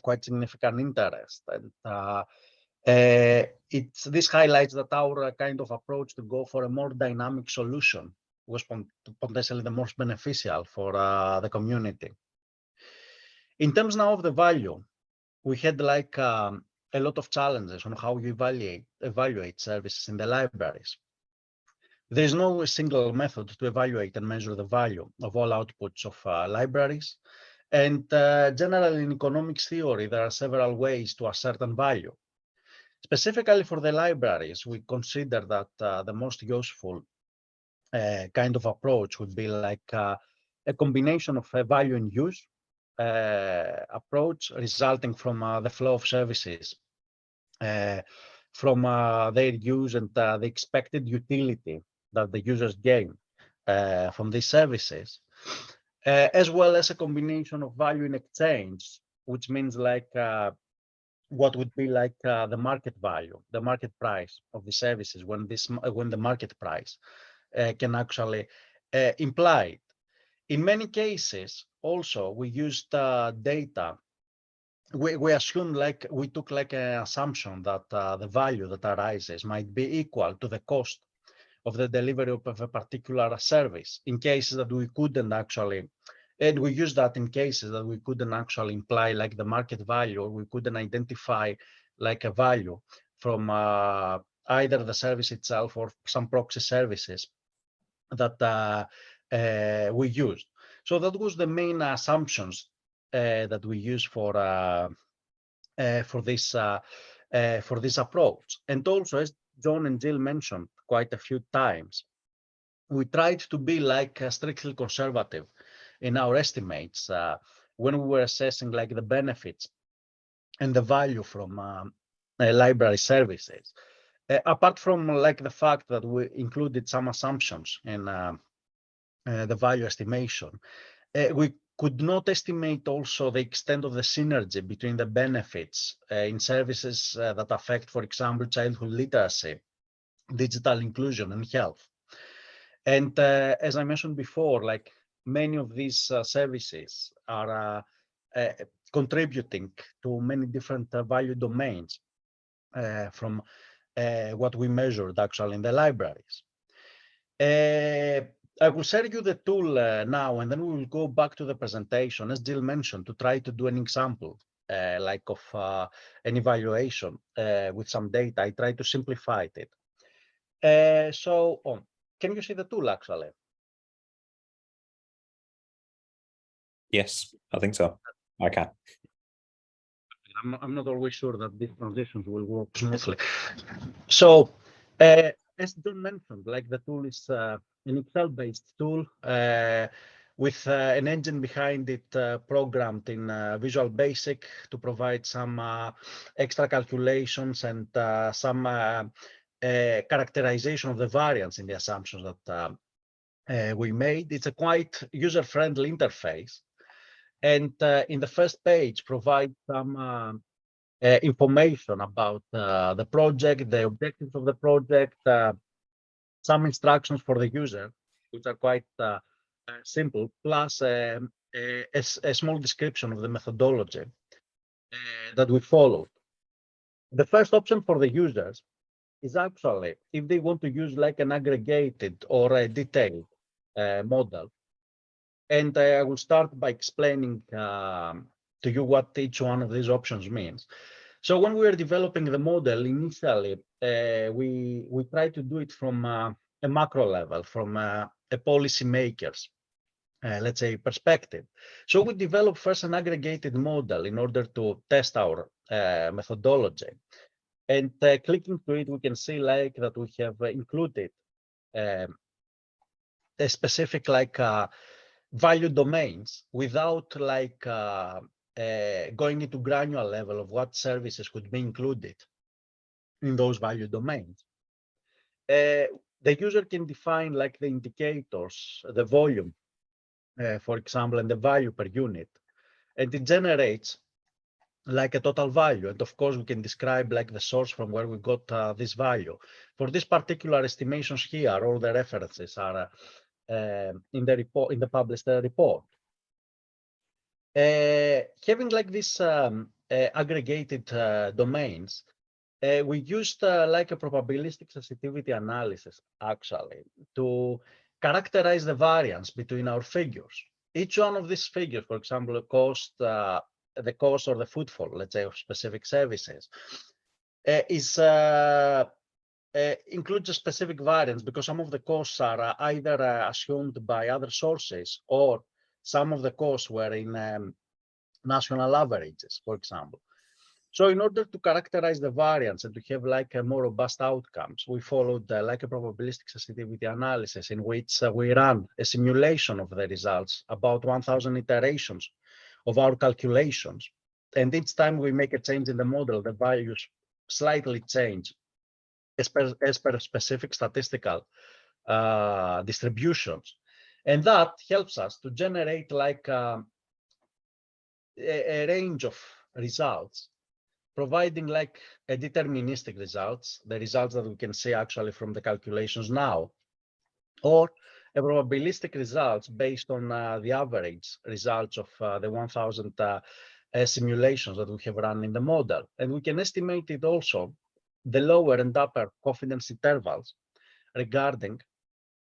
quite significant interest, and this highlights that our kind of approach to go for a more dynamic solution was potentially the most beneficial for the community. In terms now of the value, we had like a lot of challenges on how you evaluate services in the libraries. There is no single method to evaluate and measure the value of all outputs of libraries. And generally in economics theory, there are several ways to a certain value. Specifically for the libraries, we consider that the most useful kind of approach would be like a combination of a value in use approach resulting from the flow of services, from their use and the expected utility that the users gain from these services, as well as a combination of value in exchange, which means like what would be like the market value, the market price of the services when the market price can actually imply it. In many cases, also we used data. We assumed like we took like an assumption that the value that arises might be equal to the cost of the delivery of a particular service in cases that we couldn't actually, and we use that in cases that we couldn't actually imply like the market value, or we couldn't identify like a value from either the service itself or some proxy services that we used. So that was the main assumptions that we use for this approach. And also, as John and Jill mentioned quite a few times, we tried to be like strictly conservative in our estimates when we were assessing like the benefits and the value from library services. Apart from like the fact that we included some assumptions in the value estimation, we could not estimate also the extent of the synergy between the benefits in services that affect, for example, childhood literacy, digital inclusion, and health. And as I mentioned before, like many of these services are contributing to many different value domains from what we measured actually in the libraries. I will share you the tool now, and then we will go back to the presentation, as Jill mentioned, to try to do an example like of an evaluation with some data. I try to simplify it. Can you see the tool actually? Yes, I think so. I can. I'm not always sure that these transitions will work smoothly. So, as John mentioned, like the tool is an Excel-based tool with an engine behind it programmed in Visual Basic to provide some extra calculations and some characterization of the variance in the assumptions that we made. It's a quite user-friendly interface. And in the first page, provide some information about the project, the objectives of the project, some instructions for the user, which are quite simple, plus a small description of the methodology that we followed. The first option for the users is actually if they want to use like an aggregated or a detailed model. And I will start by explaining to you what each one of these options means. So when we were developing the model initially, we tried to do it from a macro level, from a policymaker's, let's say, perspective. So we developed first an aggregated model in order to test our methodology. And clicking to it, we can see like that we have included a specific like value domains without like going into granular level of what services could be included in those value domains. The user can define like the indicators, the volume, for example, and the value per unit, and it generates like a total value. And of course, we can describe like the source from where we got this value. For this particular estimations here, all the references are in the report, in the published report. Having like this aggregated domains, we used like a probabilistic sensitivity analysis actually to characterize the variance between our figures. Each one of these figures, for example, the cost or the footfall, let's say, of specific services, includes a specific variance because some of the costs are either assumed by other sources or some of the costs were in national averages, for example. So in order to characterize the variance and to have like a more robust outcomes, we followed like a probabilistic sensitivity analysis in which we ran a simulation of the results, about 1,000 iterations of our calculations. And each time we make a change in the model, the values slightly change as per specific statistical distributions. And that helps us to generate like a range of results, providing like a deterministic results, the results that we can see actually from the calculations now, or a probabilistic results based on the average results of the 1,000 simulations that we have run in the model. And we can estimate it also the lower and upper confidence intervals regarding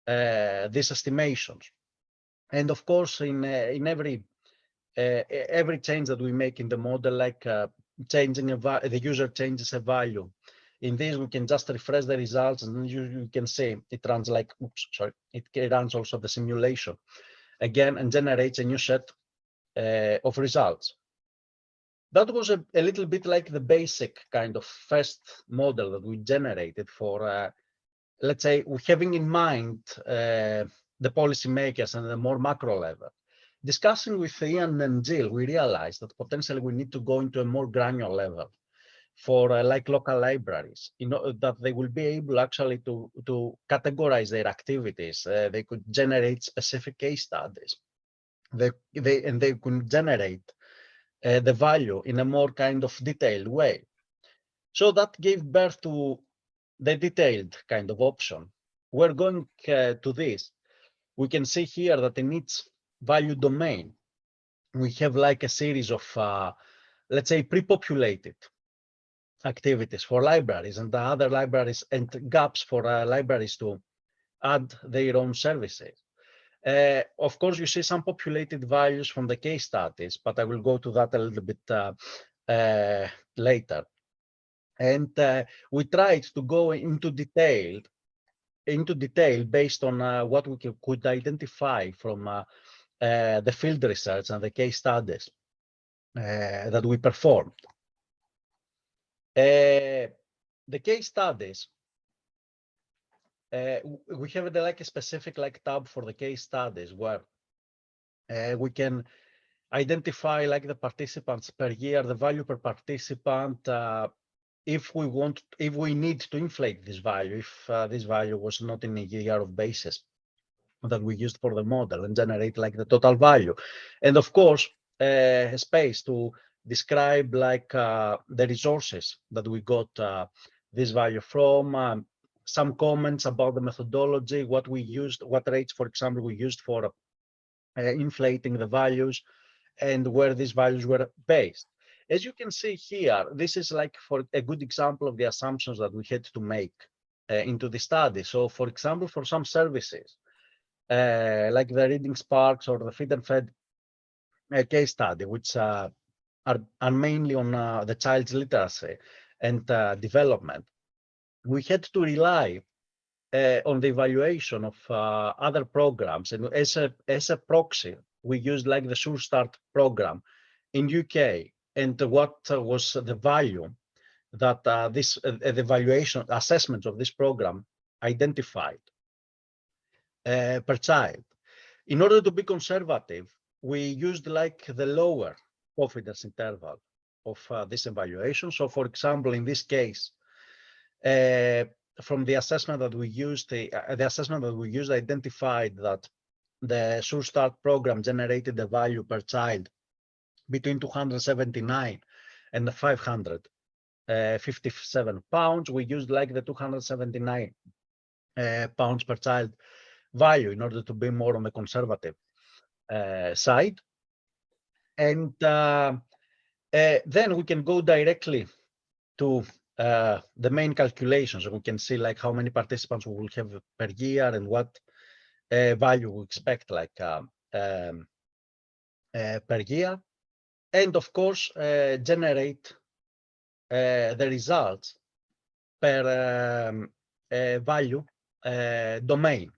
these estimations. And of course, in every change that we make in the model, like changing the user changes a value. In this, we can just refresh the results, and then you can see it runs like, oops, sorry, it runs also the simulation again and generates a new set of results. That was a little bit like the basic kind of first model that we generated for, let's say, having in mind the policymakers and the more macro level. Discussing with Ian and Jill, we realized that potentially we need to go into a more granular level for like local libraries, that they will be able actually to categorize their activities. They could generate specific case studies. They could generate the value in a more kind of detailed way. So that gave birth to the detailed kind of option. We're going to this. We can see here that in each value domain, we have like a series of, let's say, pre-populated activities for libraries and the other libraries and gaps for libraries to add their own services. Of course, you see some populated values from the case studies, but I will go to that a little bit later. And we tried to go into detail based on what we could identify from the field research and the case studies that we performed. The case studies, we have like a specific like tab for the case studies where we can identify like the participants per year, the value per participant, if we need to inflate this value, if this value was not in a year of basis that we used for the model, and generate like the total value. And of course, a space to describe like the resources that we got this value from, some comments about the methodology, what we used, what rates, for example, we used for inflating the values, and where these values were based. As you can see here, this is like for a good example of the assumptions that we had to make into the study. So for example, for some services, like the Reading Sparks or the Feed and Fed case study, which are mainly on the child's literacy and development, we had to rely on the evaluation of other programs. And as a proxy, we used like the Sure Start program in UK, and what was the value that the evaluation assessment of this program identified per child. In order to be conservative, we used like the lower confidence interval of this evaluation. So for example, in this case, from the assessment that we used, the assessment that we used identified that the Sure Start program generated a value per child between 279 and 557 pounds. We used like the 279 pounds per child value in order to be more on the conservative side. And then we can go directly to the main calculations. We can see like how many participants we will have per year and what value we expect like per year. And of course, generate the results per value domain.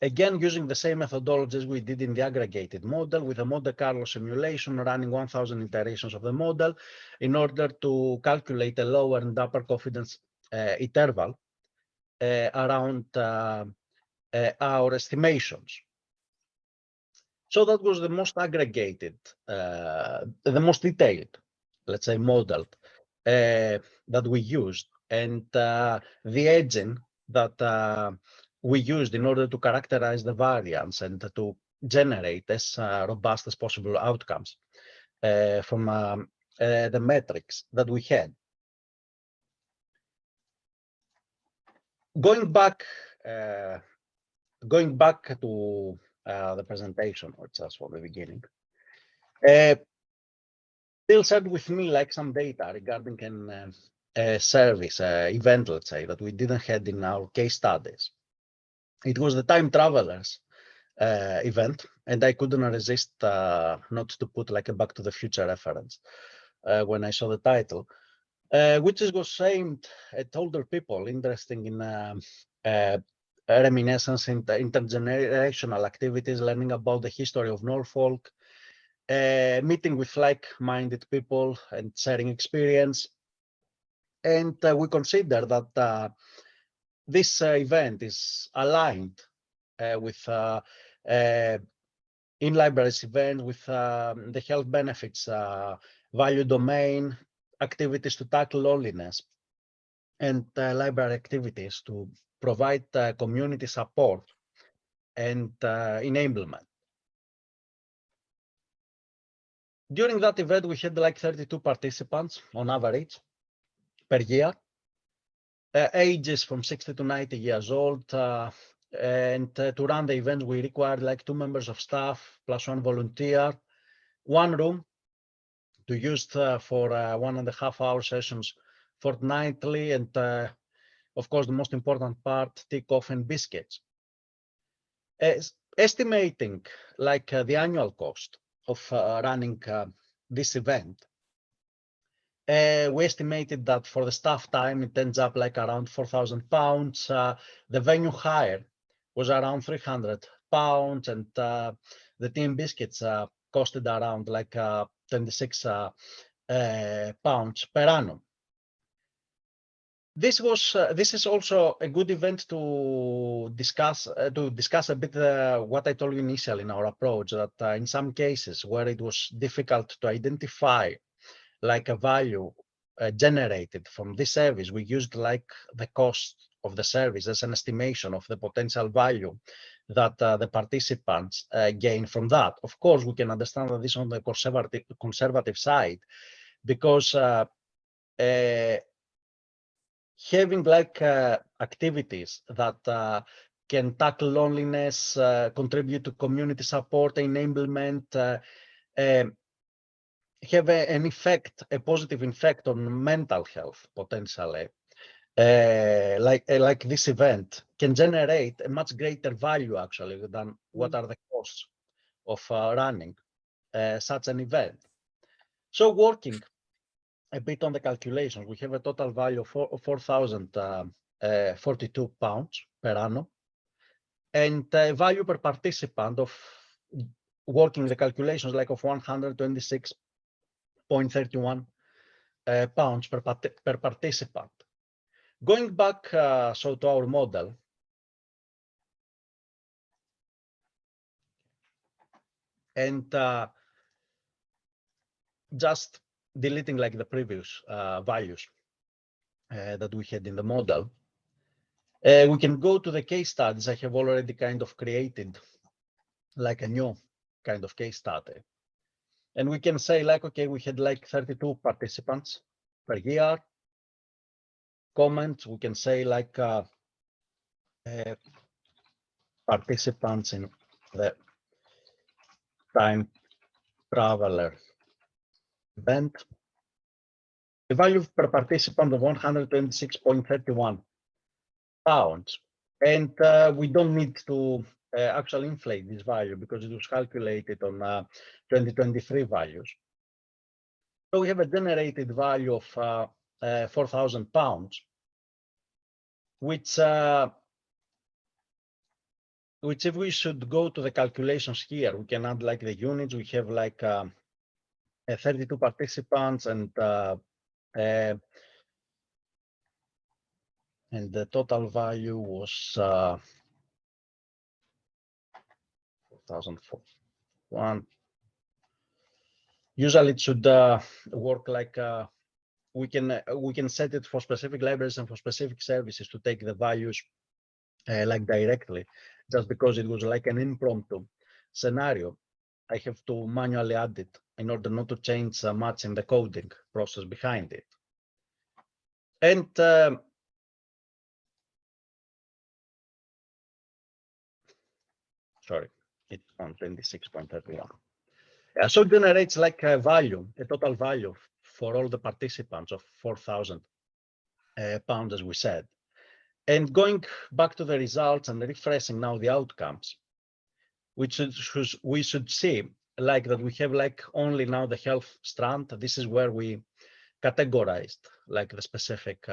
Again, using the same methodologies we did in the aggregated model, with a Monte Carlo simulation running 1,000 iterations of the model in order to calculate a lower and upper confidence interval around our estimations. So that was the most aggregated, the most detailed, let's say, model that we used, and the engine that we used in order to characterize the variance and to generate as robust as possible outcomes from the metrics that we had. Going back to the presentation, or just from the beginning, still shared with me like some data regarding a service event, let's say, that we didn't have in our case studies. It was the Time Travelers event, and I couldn't resist not to put like a Back to the Future reference when I saw the title, which was aimed at older people interested in reminiscence and intergenerational activities, learning about the history of Norfolk, meeting with like-minded people and sharing experience. And we consider that this event is aligned with in libraries event with the health benefits value domain, activities to tackle loneliness, and library activities to provide community support and enablement. During that event, we had like 32 participants on average per year, ages from 60 to 90 years old, And to run the events, we required like 2 members of staff plus 1 volunteer, 1 room to use for 1.5 hour sessions fortnightly, and of course, the most important part, takeoff and biscuits. Estimating like the annual cost of running this event, we estimated that for the staff time, it ends up like around £4,000. The venue hire was around £300, and the team biscuits costed around like 26 pounds per annum. This is also a good event to discuss a bit what I told you initially in our approach, that in some cases where it was difficult to identify like a value generated from this service, we used like the cost of the service as an estimation of the potential value that the participants gain from that. Of course, we can understand that this on the conservative side, because having like activities that can tackle loneliness, contribute to community support, enablement, have an effect, a positive effect on mental health potentially. Like this event can generate a much greater value actually than what are the costs of running such an event. So working a bit on the calculations, we have a total value of £4,042 per annum, and value per participant of working the calculations like of 126.31 pounds per participant. Going back so to our model, and just deleting like the previous values that we had in the model, we can go to the case studies. I have already kind of created like a new kind of case study. And we can say like, okay, we had like 32 participants per year. Comments, we can say like participants in the time traveler event. The value per participant of 126.31 pounds. And we don't need to actually inflate this value because it was calculated on 2023 values. So we have a generated value of £4,000, which if we should go to the calculations here, we can add like the units. We have like 32 participants, and the total value was 4,041. Usually it should work like we can set it for specific libraries and for specific services to take the values like directly. Just because it was like an impromptu scenario, I have to manually add it in order not to change much in the coding process behind it. And sorry, it's on 26.31. So it generates like a value, a total value for all the participants of £4,000, as we said. And going back to the results and refreshing now the outcomes, which we should see like that we have like only now the health strand. This is where we categorized like the specific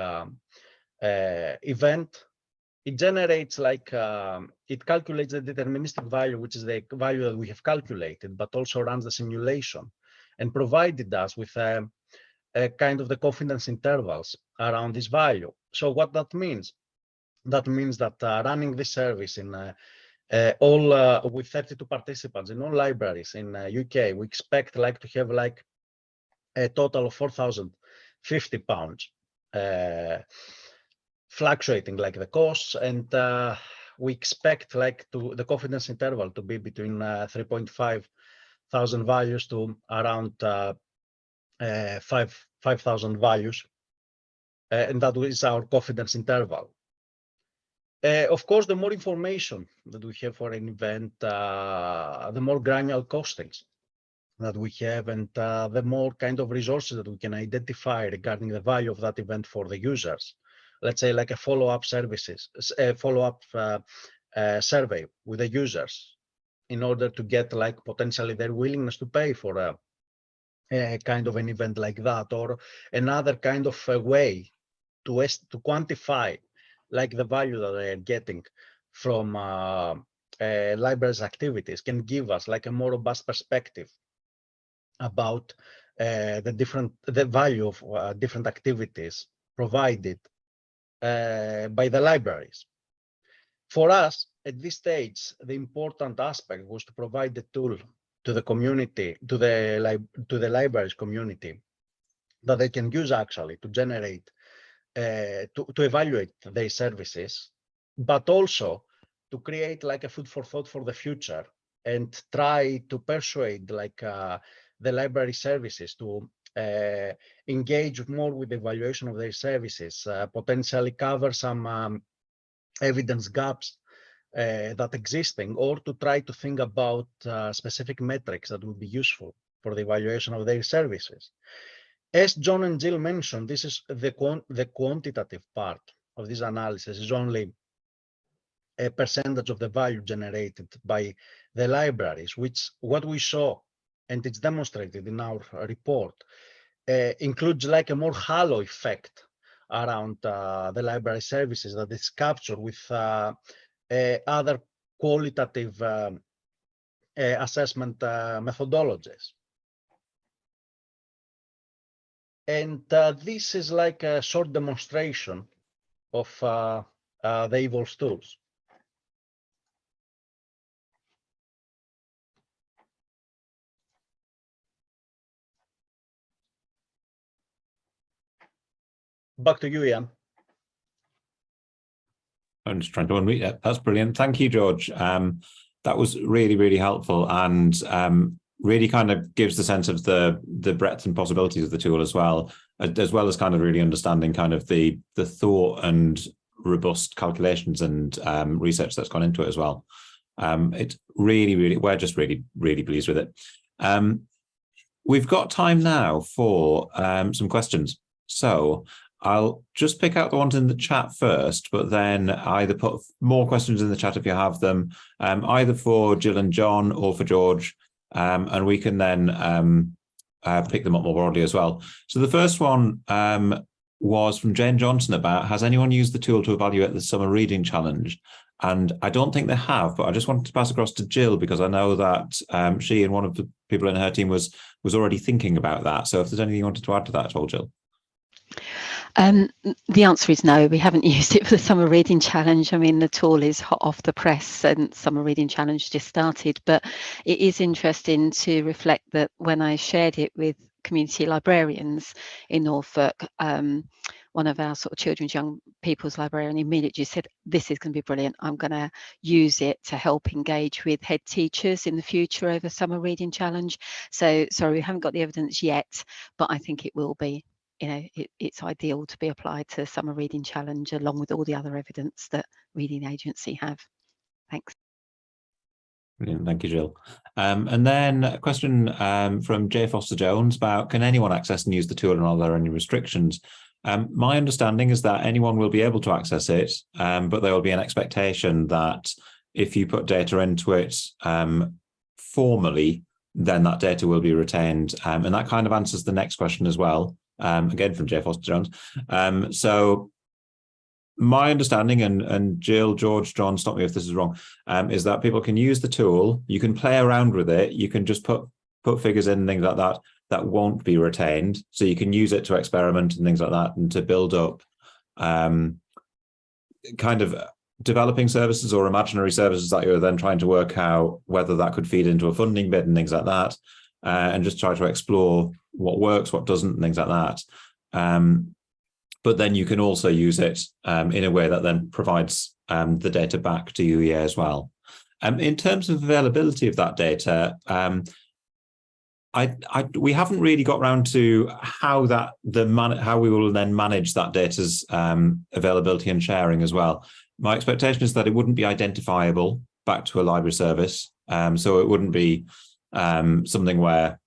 event. It generates like, it calculates the deterministic value, which is the value that we have calculated, but also runs the simulation and provided us with a kind of the confidence intervals around this value. So what that means? That means that running this service in all with 32 participants in all libraries in UK, we expect like to have like a total of £4,050, fluctuating like the costs, and we expect like the confidence interval to be between 3.5 thousand values to around 5,000 values, and that is our confidence interval. Of course, the more information that we have for an event, the more granular costings that we have, and the more kind of resources that we can identify regarding the value of that event for the users. Let's say like a follow-up services, a follow-up survey with the users in order to get like potentially their willingness to pay for a kind of an event like that, or another kind of a way to quantify like the value that they are getting from libraries activities can give us like a more robust perspective about the value of different activities provided by the libraries. For us, at this stage, the important aspect was to provide the tool to the community, to the libraries community, that they can use actually to generate, to evaluate their services, but also to create like a food for thought for the future and try to persuade like the library services to engage more with the evaluation of their services, potentially cover some evidence gaps that existing, or to try to think about specific metrics that would be useful for the evaluation of their services. As John and Jill mentioned, this is the quantitative part of this analysis is only a percentage of the value generated by the libraries, which what we saw, and it's demonstrated in our report, includes like a more halo effect around the library services that is captured with other qualitative assessment methodologies. And this is like a short demonstration of the EVOLs tools. Back to you, Ian. I'm just trying to unmute it. That's brilliant. Thank you, George. That was really, really helpful, and really kind of gives the sense of the breadth and possibilities of the tool as well as kind of really understanding kind of the thought and robust calculations and research that's gone into it as well. It's really, really, we're just really, really pleased with it. We've got time now for some questions. So I'll just pick out the ones in the chat first, but then either put more questions in the chat if you have them, either for Jill and John or for George, and we can then pick them up more broadly as well. So the first one was from Jane Johnson about, has anyone used the tool to evaluate the summer reading challenge? And I don't think they have, but I just wanted to pass across to Jill because I know that she and one of the people in her team was already thinking about that. So if there's anything you wanted to add to that at all, Jill? The answer is no, we haven't used it for the summer reading challenge. I mean, the tool is hot off the press and summer reading challenge just started, but it is interesting to reflect that when I shared it with community librarians in Norfolk, one of our sort of children's young people's librarian immediately said, this is going to be brilliant. I'm going to use it to help engage with head teachers in the future over summer reading challenge. So sorry, we haven't got the evidence yet, but I think it will be. You know, it's ideal to be applied to summer reading challenge along with all the other evidence that Reading Agency have. Thanks. Brilliant, thank you, Jill. And then a question from Jay Foster Jones about, can anyone access and use the tool and are there any restrictions? My understanding is that anyone will be able to access it, but there will be an expectation that if you put data into it formally, then that data will be retained. And that kind of answers the next question as well. Again from Jay Foster Jones. So my understanding, and Jill, George, John, stop me if this is wrong, is that people can use the tool, you can play around with it, you can just put figures in and things like that that won't be retained. So you can use it to experiment and things like that and to build up kind of developing services or imaginary services that you're then trying to work out whether that could feed into a funding bid and things like that, and just try to explore what works, what doesn't, and things like that. But then you can also use it in a way that then provides the data back to UEA as well. In terms of availability of that data, we haven't really got round to how we will then manage that data's availability and sharing as well. My expectation is that it wouldn't be identifiable back to a library service, so it wouldn't be something where,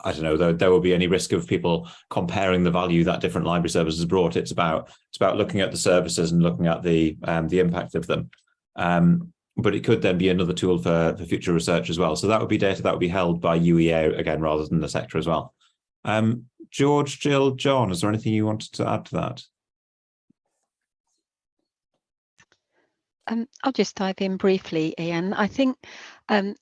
I don't know, there will be any risk of people comparing the value that different library services brought. It's about looking at the services and looking at the impact of them. But it could then be another tool for future research as well. So that would be data that would be held by UEA again, rather than the sector as well. George, Jill, John, is there anything you wanted to add to that? I'll just dive in briefly, Ian. I think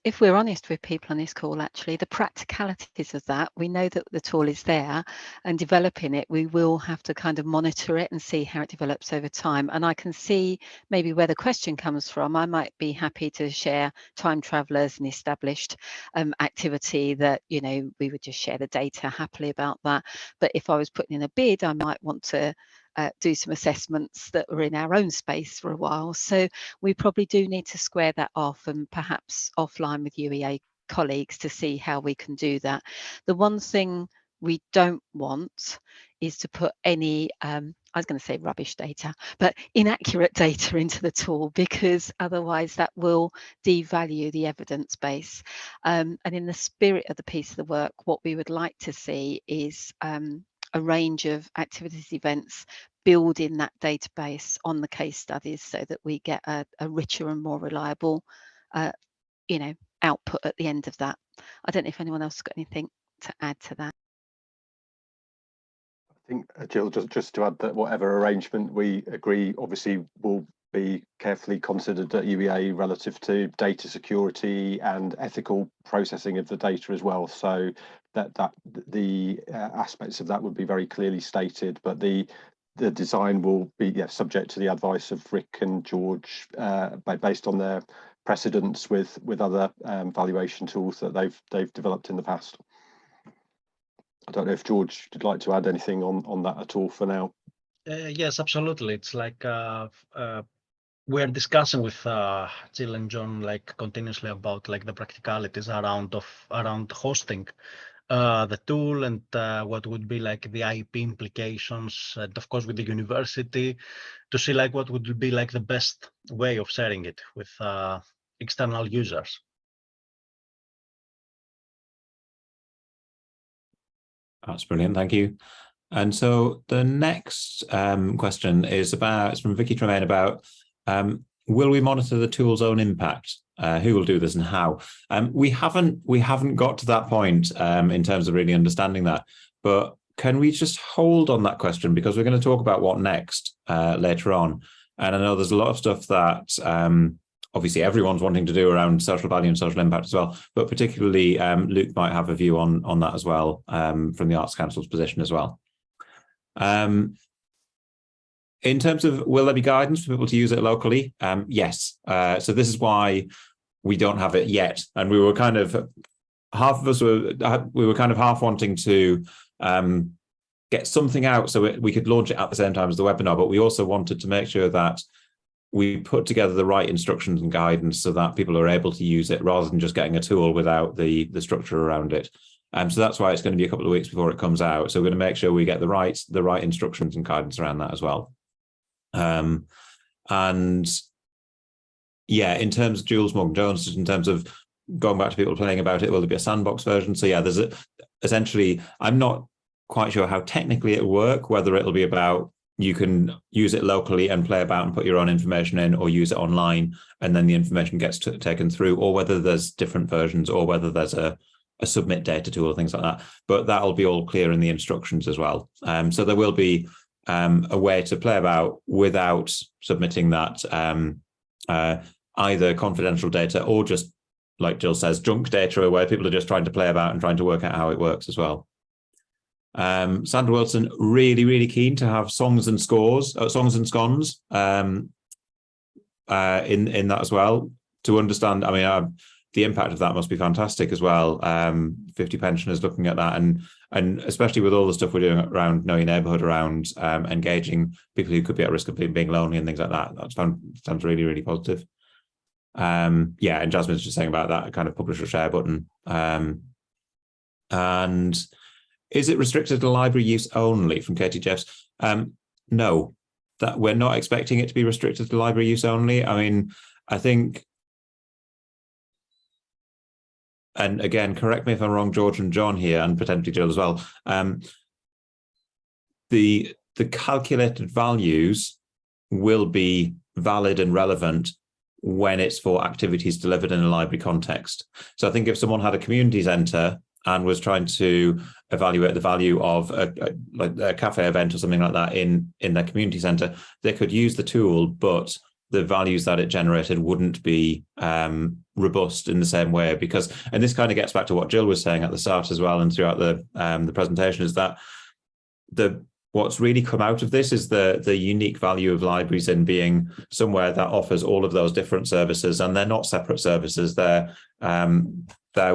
if we're honest with people on this call, actually, the practicalities of that, we know that the tool is there, and developing it, we will have to kind of monitor it and see how it develops over time. And I can see maybe where the question comes from. I might be happy to share time travelers and established activity that, you know, we would just share the data happily about that. But if I was putting in a bid, I might want to do some assessments that are in our own space for a while. So we probably do need to square that off, and perhaps offline with UEA colleagues to see how we can do that. The one thing we don't want is to put any, I was going to say rubbish data, but inaccurate data into the tool, because otherwise that will devalue the evidence base. And in the spirit of the piece of the work, what we would like to see is a range of activities, events, building that database on the case studies so that we get a richer and more reliable, you know, output at the end of that. I don't know if anyone else has got anything to add to that. I think, Jill, just to add that whatever arrangement we agree, obviously will be carefully considered at UEA relative to data security and ethical processing of the data as well. So that the aspects of that would be very clearly stated, but the design will be subject to the advice of Rick and George, based on their precedents with other valuation tools that they've developed in the past. I don't know if George would like to add anything on that at all for now. Yes, absolutely. It's like we're discussing with Jill and John like continuously about like the practicalities around hosting the tool, and what would be like the IP implications, and of course with the university, to see like what would be like the best way of sharing it with external users. That's brilliant, thank you. And so the next question is it's from Vicky Tremaine about, will we monitor the tool's own impact? Who will do this and how? We haven't got to that point in terms of really understanding that, but can we just hold on that question, because we're going to talk about what next later on. And I know there's a lot of stuff that obviously everyone's wanting to do around social value and social impact as well, but particularly Luke might have a view on that as well, from the Arts Council's position as well. In terms of, will there be guidance for people to use it locally? Yes. So this is why we don't have it yet. And we were kind of, half of us we were kind of half wanting to get something out so we could launch it at the same time as the webinar, but we also wanted to make sure that we put together the right instructions and guidance so that people are able to use it rather than just getting a tool without the structure around it. So that's why it's going to be a couple of weeks before it comes out. So we're going to make sure we get the right instructions and guidance around that as well. And yeah, in terms of Jules Morgan-Jones, in terms of going back to people playing about it, will there be a sandbox version? So yeah, there's essentially, I'm not quite sure how technically it'll work, whether it'll be about you can use it locally and play about and put your own information in, or use it online and then the information gets taken through, or whether there's different versions, or whether there's a submit data tool or things like that. But that'll be all clear in the instructions as well. So there will be a way to play about without submitting that either confidential data or just, like Jill says, junk data, where people are just trying to play about and trying to work out how it works as well. Sandra Wilson, really keen to have songs and scores, songs and scones in that as well, to understand. I mean, the impact of that must be fantastic as well. 50 pensioners looking at that, and especially with all the stuff we're doing around Know Your Neighbourhood, around engaging people who could be at risk of being lonely and things like that. That sounds really positive. Yeah, and Jasmine's just saying about that kind of publish or share button. And is it restricted to library use only from Katie Jeffs? No, that we're not expecting it to be restricted to library use only. I mean, I think, and again, correct me if I'm wrong, George and John here, and potentially Jill as well. The calculated values will be valid and relevant when it's for activities delivered in a library context. So I think if someone had a community centre and was trying to evaluate the value of a cafe event or something like that in their community centre, they could use the tool, but the values that it generated wouldn't be robust in the same way, because, and this kind of gets back to what Jill was saying at the start as well and throughout the presentation, is that what's really come out of this is the unique value of libraries in being somewhere that offers all of those different services, and they're not separate services. They're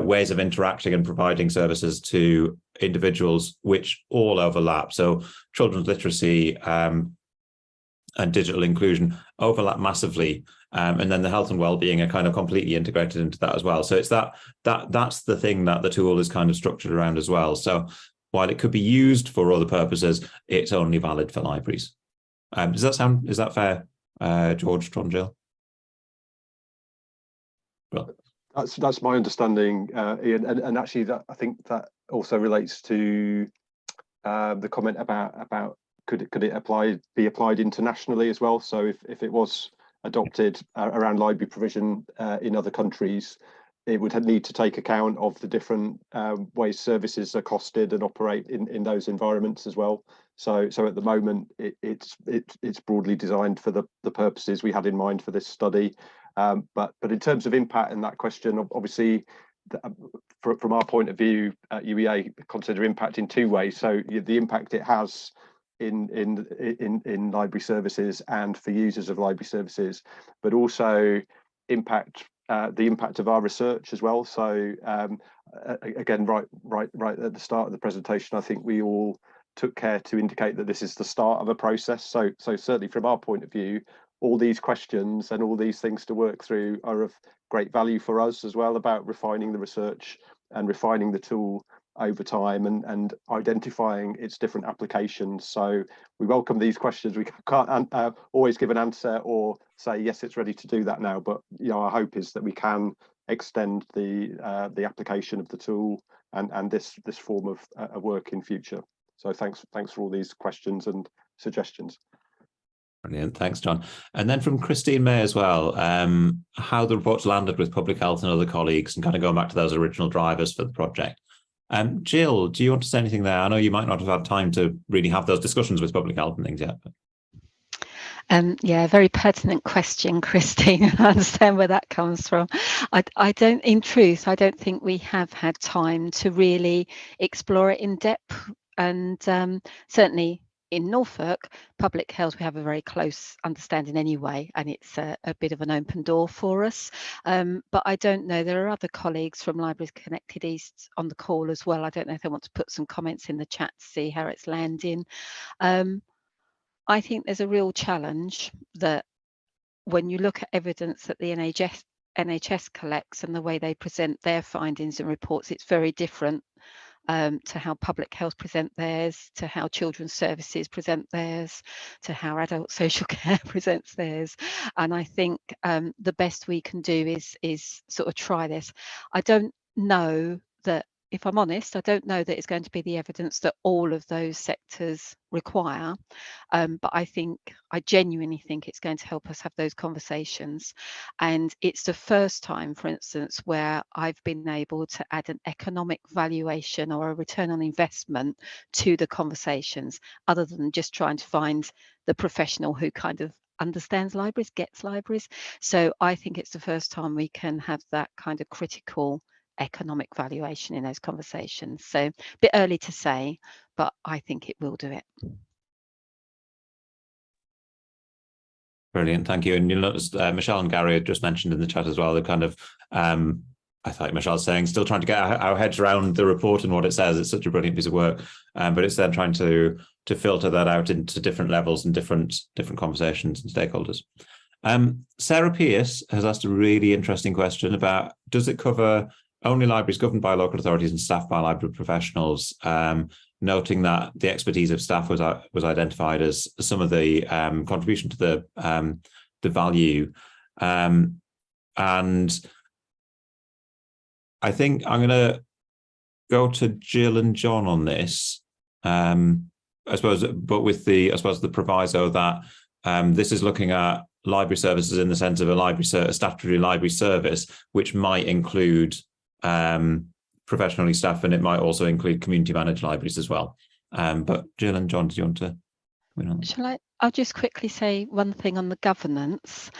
ways of interacting and providing services to individuals which all overlap. So children's literacy and digital inclusion overlap massively, and then the health and well-being are kind of completely integrated into that as well. So it's that's the thing that the tool is kind of structured around as well. So while it could be used for other purposes, it's only valid for libraries. Is that fair, George, John, Jill? Well, that's my understanding, Ian, and actually that I think that also relates to the comment about could it be applied internationally as well. So if it was adopted around library provision in other countries, it would need to take account of the different ways services are costed and operate in those environments as well. So at the moment, it's broadly designed for the purposes we had in mind for this study. But in terms of impact in that question, obviously, from our point of view at UEA, consider impact in two ways. So the impact it has in library services and for users of library services, but also the impact of our research as well. So again, right at the start of the presentation, I think we all took care to indicate that this is the start of a process. So certainly from our point of view, all these questions and all these things to work through are of great value for us as well, about refining the research and refining the tool over time and identifying its different applications. So we welcome these questions. We can't always give an answer or say yes, it's ready to do that now, but our hope is that we can extend the application of the tool and this form of work in future. So thanks for all these questions and suggestions. Brilliant, thanks, John. And then from Christine May as well, how the report's landed with public health and other colleagues, and kind of going back to those original drivers for the project. Jill, do you want to say anything there? I know you might not have had time to really have those discussions with public health and things yet. But... yeah, very pertinent question, Christine. I understand where that comes from. I don't, in truth, I don't think we have had time to really explore it in depth, and certainly in Norfolk, public health, we have a very close understanding anyway, and it's a bit of an open door for us. But I don't know, there are other colleagues from Libraries Connected East on the call as well. I don't know if they want to put some comments in the chat to see how it's landing. I think there's a real challenge that when you look at evidence that the NHS collects and the way they present their findings and reports, it's very different to how public health present theirs, to how children's services present theirs, to how adult social care presents theirs. And I think the best we can do is sort of try this. I don't know that, if I'm honest, I don't know that it's going to be the evidence that all of those sectors require, but I genuinely think it's going to help us have those conversations. And it's the first time, for instance, where I've been able to add an economic valuation or a return on investment to the conversations, other than just trying to find the professional who kind of understands libraries, gets libraries. So I think it's the first time we can have that kind of critical economic valuation in those conversations. So a bit early to say, but I think it will do it. Brilliant, thank you. And you'll notice Michelle and Gary had just mentioned in the chat as well, the kind of, I thought Michelle's saying, still trying to get our heads around the report and what it says. It's such a brilliant piece of work, but it's then trying to filter that out into different levels and different conversations and stakeholders. Sarah Pierce has asked a really interesting question about, does it cover only libraries governed by local authorities and staffed by library professionals, noting that the expertise of staff was identified as some of the contribution to the value. And I think I'm going to go to Jill and John on this, I suppose, but with the proviso that this is looking at library services in the sense of a statutory library service, which might include professionally staffed, and it might also include community managed libraries as well. But Jill and John, do you want to comment on that? Shall I? I'll just quickly say one thing on the governance.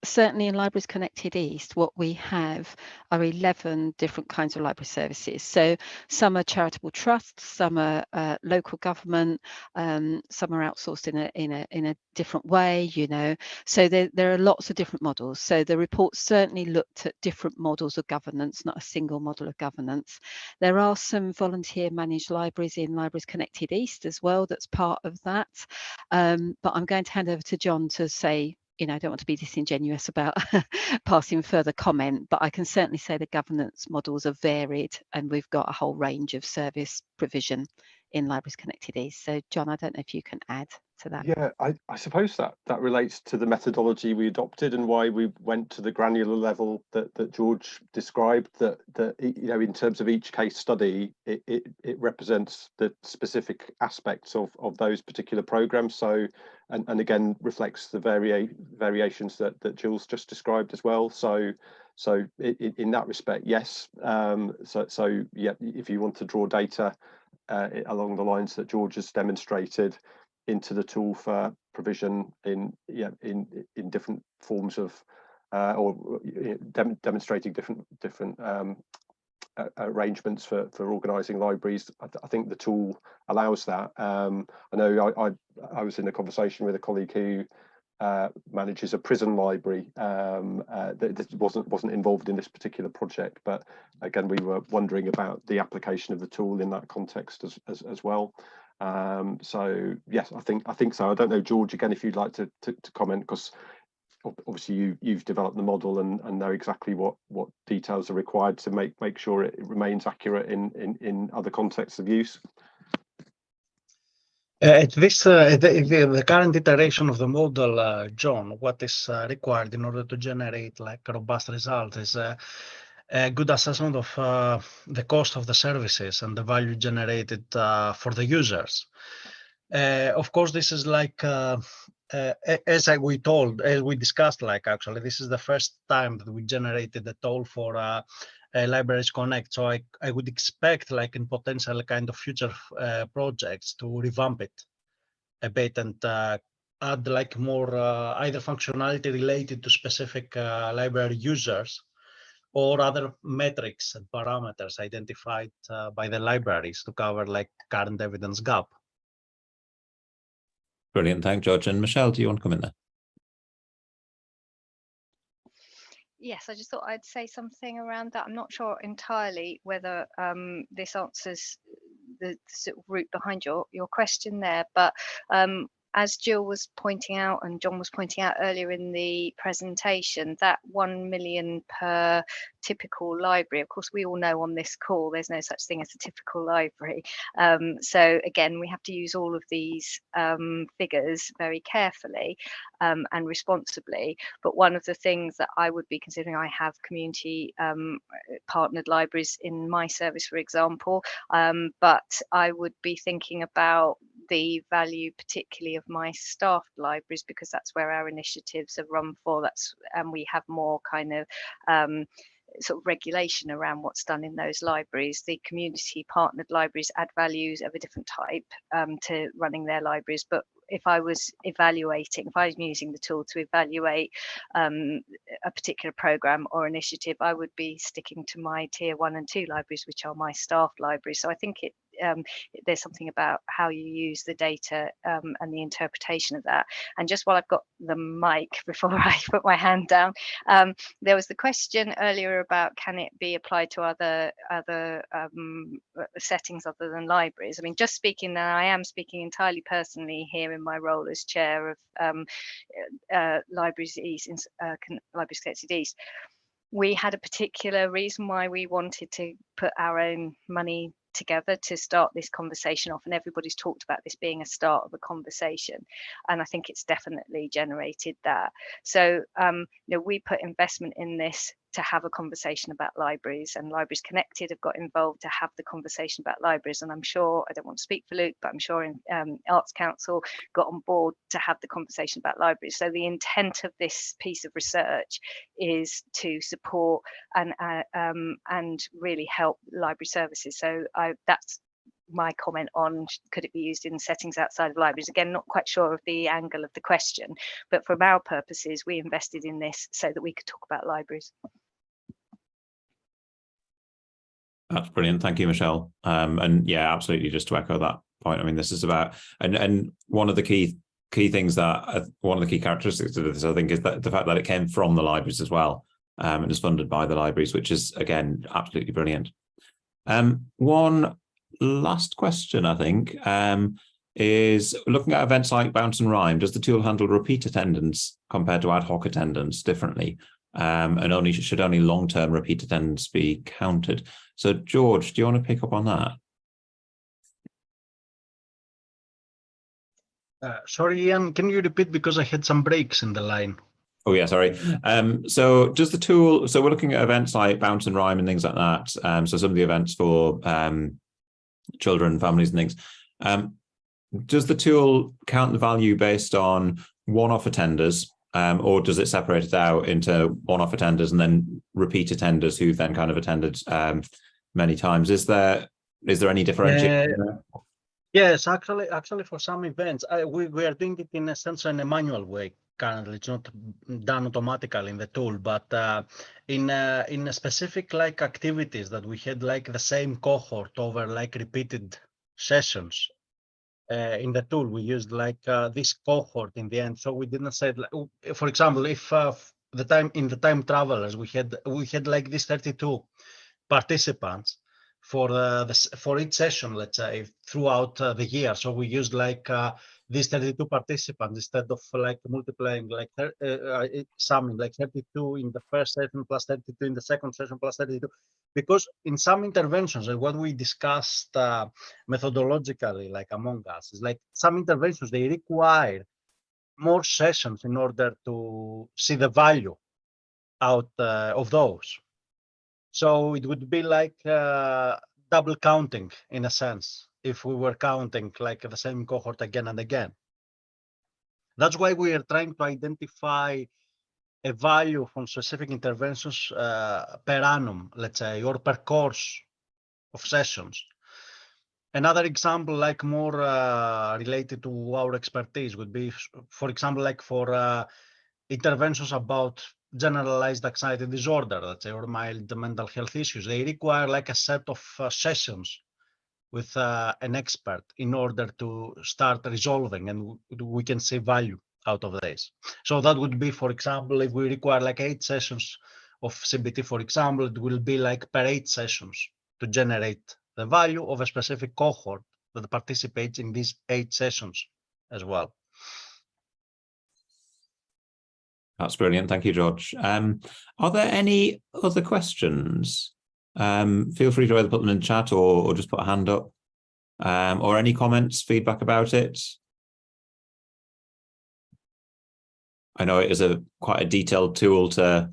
Certainly in Libraries Connected East, what we have are 11 different kinds of library services. So some are charitable trusts, some are local government, some are outsourced in a different way, you know. So there are lots of different models. So the report certainly looked at different models of governance, not a single model of governance. There are some volunteer managed libraries in Libraries Connected East as well that's part of that. But I'm going to hand over to John to say, you know, I don't want to be disingenuous about passing further comment, but I can certainly say the governance models are varied, and we've got a whole range of service provision in Libraries Connected East. So John, I don't know if you can add to that. Yeah, I suppose that relates to the methodology we adopted and why we went to the granular level that George described, that you know, in terms of each case study, it represents the specific aspects of those particular programs. So and again reflects the variations that Jill's just described as well. So in that respect, yes. So yeah, if you want to draw data along the lines that George has demonstrated into the tool for provision in different forms of demonstrating different arrangements for organising libraries, I think the tool allows that. I know I was in a conversation with a colleague who manages a prison library that wasn't involved in this particular project, but again we were wondering about the application of the tool in that context as well. So yes, I think so. I don't know, George, again, if you'd like to comment, because obviously you've developed the model and know exactly what details are required to make sure it remains accurate in other contexts of use. At this, the current iteration of the model, John, what is required in order to generate like robust results is a good assessment of the cost of the services and the value generated for the users. Of course, this is like, as we discussed, like actually, this is the first time that we generated a tool for Libraries Connect. So I would expect, like in potential kind of future projects, to revamp it a bit and add like more either functionality related to specific library users or other metrics and parameters identified by the libraries to cover like current evidence gap. Brilliant, thanks, George. And Michelle, do you want to come in there? Yes, I just thought I'd say something around that. I'm not sure entirely whether this answers the sort of route behind your question there, but as Jill was pointing out and John was pointing out earlier in the presentation, that 1 million per typical library, of course we all know on this call there's no such thing as a typical library. So again, we have to use all of these figures very carefully and responsibly. But one of the things that I would be considering, I have community partnered libraries in my service, for example, but I would be thinking about the value particularly of my staffed libraries, because that's where our initiatives are run for. And we have more kind of sort of regulation around what's done in those libraries. The community partnered libraries add values of a different type to running their libraries. But if I was using the tool to evaluate a particular program or initiative, I would be sticking to my tier 1 and 2 libraries, which are my staffed libraries. So I think there's something about how you use the data and the interpretation of that. And just while I've got the mic, before I put my hand down, there was the question earlier about, can it be applied to other settings other than libraries? I mean, just speaking, and I am speaking entirely personally here in my role as chair of Libraries East, Libraries Connected East. we had a particular reason why we wanted to put our own money together to start this conversation off, and everybody's talked about this being a start of a conversation, and I think it's definitely generated that. So we put investment in this to have a conversation about libraries, and Libraries Connected have got involved to have the conversation about libraries, and I'm sure, I don't want to speak for Luke, but I'm sure Arts Council got on board to have the conversation about libraries. So the intent of this piece of research is to support and really help library services. So that's my comment on could it be used in settings outside of libraries. Again, not quite sure of the angle of the question, but from our purposes, we invested in this so that we could talk about libraries. That's brilliant. Thank you, Michelle. And yeah, absolutely. Just to echo that point, I mean, this is about, and one of the key things that, one of the key characteristics of this, I think, is that the fact that it came from the libraries as well, and is funded by the libraries, which is, again, absolutely brilliant. One last question, I think, is looking at events like Bounce and Rhyme, does the tool handle repeat attendance compared to ad hoc attendance differently? And should only long-term repeat attendance be counted? So, George, do you want to pick up on that? Sorry, Ian, can you repeat, because I had some breaks in the line? Oh, yeah, sorry. So does the tool, so we're looking at events like Bounce and Rhyme and things like that. So some of the events for children, families and things. Does the tool count the value based on one-off attenders, or does it separate it out into one-off attenders and then repeat attenders who then kind of attended many times? Is there any differentiation there? Yes, actually, for some events, we are doing it in a sense in a manual way. Currently, it's not done automatically in the tool, but in a specific like activities that we had like the same cohort over like repeated sessions. In the tool, we used like this cohort in the end. So we didn't say, like, for example, if the time travelers, we had like these 32 participants for each session, let's say, throughout the year. So we used like these 32 participants instead of like multiplying, like summing like 32 in the first session plus 32 in the second session plus 32, because in some interventions, and what we discussed methodologically, like among us, is like some interventions, they require more sessions in order to see the value out of those. So it would be like double counting in a sense, if we were counting like the same cohort again and again. That's why we are trying to identify a value from specific interventions per annum, let's say, or per course of sessions. Another example, like more related to our expertise, would be, for example, like for interventions about generalized anxiety disorder, let's say, or mild mental health issues. They require like a set of sessions with an expert in order to start resolving, and we can see value out of this. So that would be, for example, if we require like 8 sessions of CBT, for example, it will be like per 8 sessions to generate the value of a specific cohort that participates in these 8 sessions as well. That's brilliant. Thank you, George. Are there any other questions? Feel free to either put them in the chat or just put a hand up. Or any comments, feedback about it? I know it is quite a detailed tool to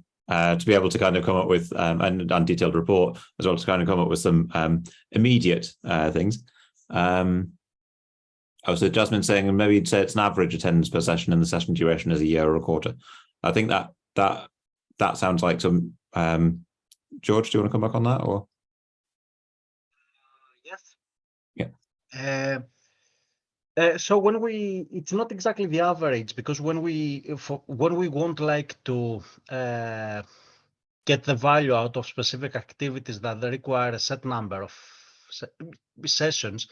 be able to kind of come up with and detailed report as well, to kind of come up with some immediate things. So Jasmine's saying maybe you'd say it's an average attendance per session and the session duration is a year or a quarter. I think that sounds like some. George, do you want to come back on that, or? Yes. Yeah. So it's not exactly the average, because when we want like to get the value out of specific activities that require a set number of sessions,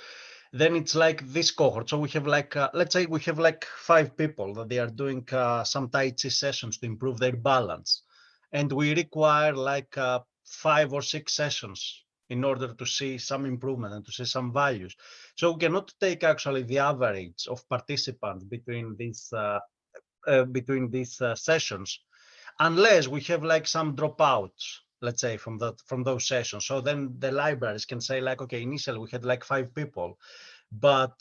then it's like this cohort. So we have like, let's say we have like 5 people that they are doing some Tai Chi sessions to improve their balance. And we require like 5 or 6 sessions in order to see some improvement and to see some values. So we cannot take actually the average of participants between these sessions, unless we have like some dropouts, let's say from those sessions. So then the libraries can say like, okay, initially we had like 5 people, but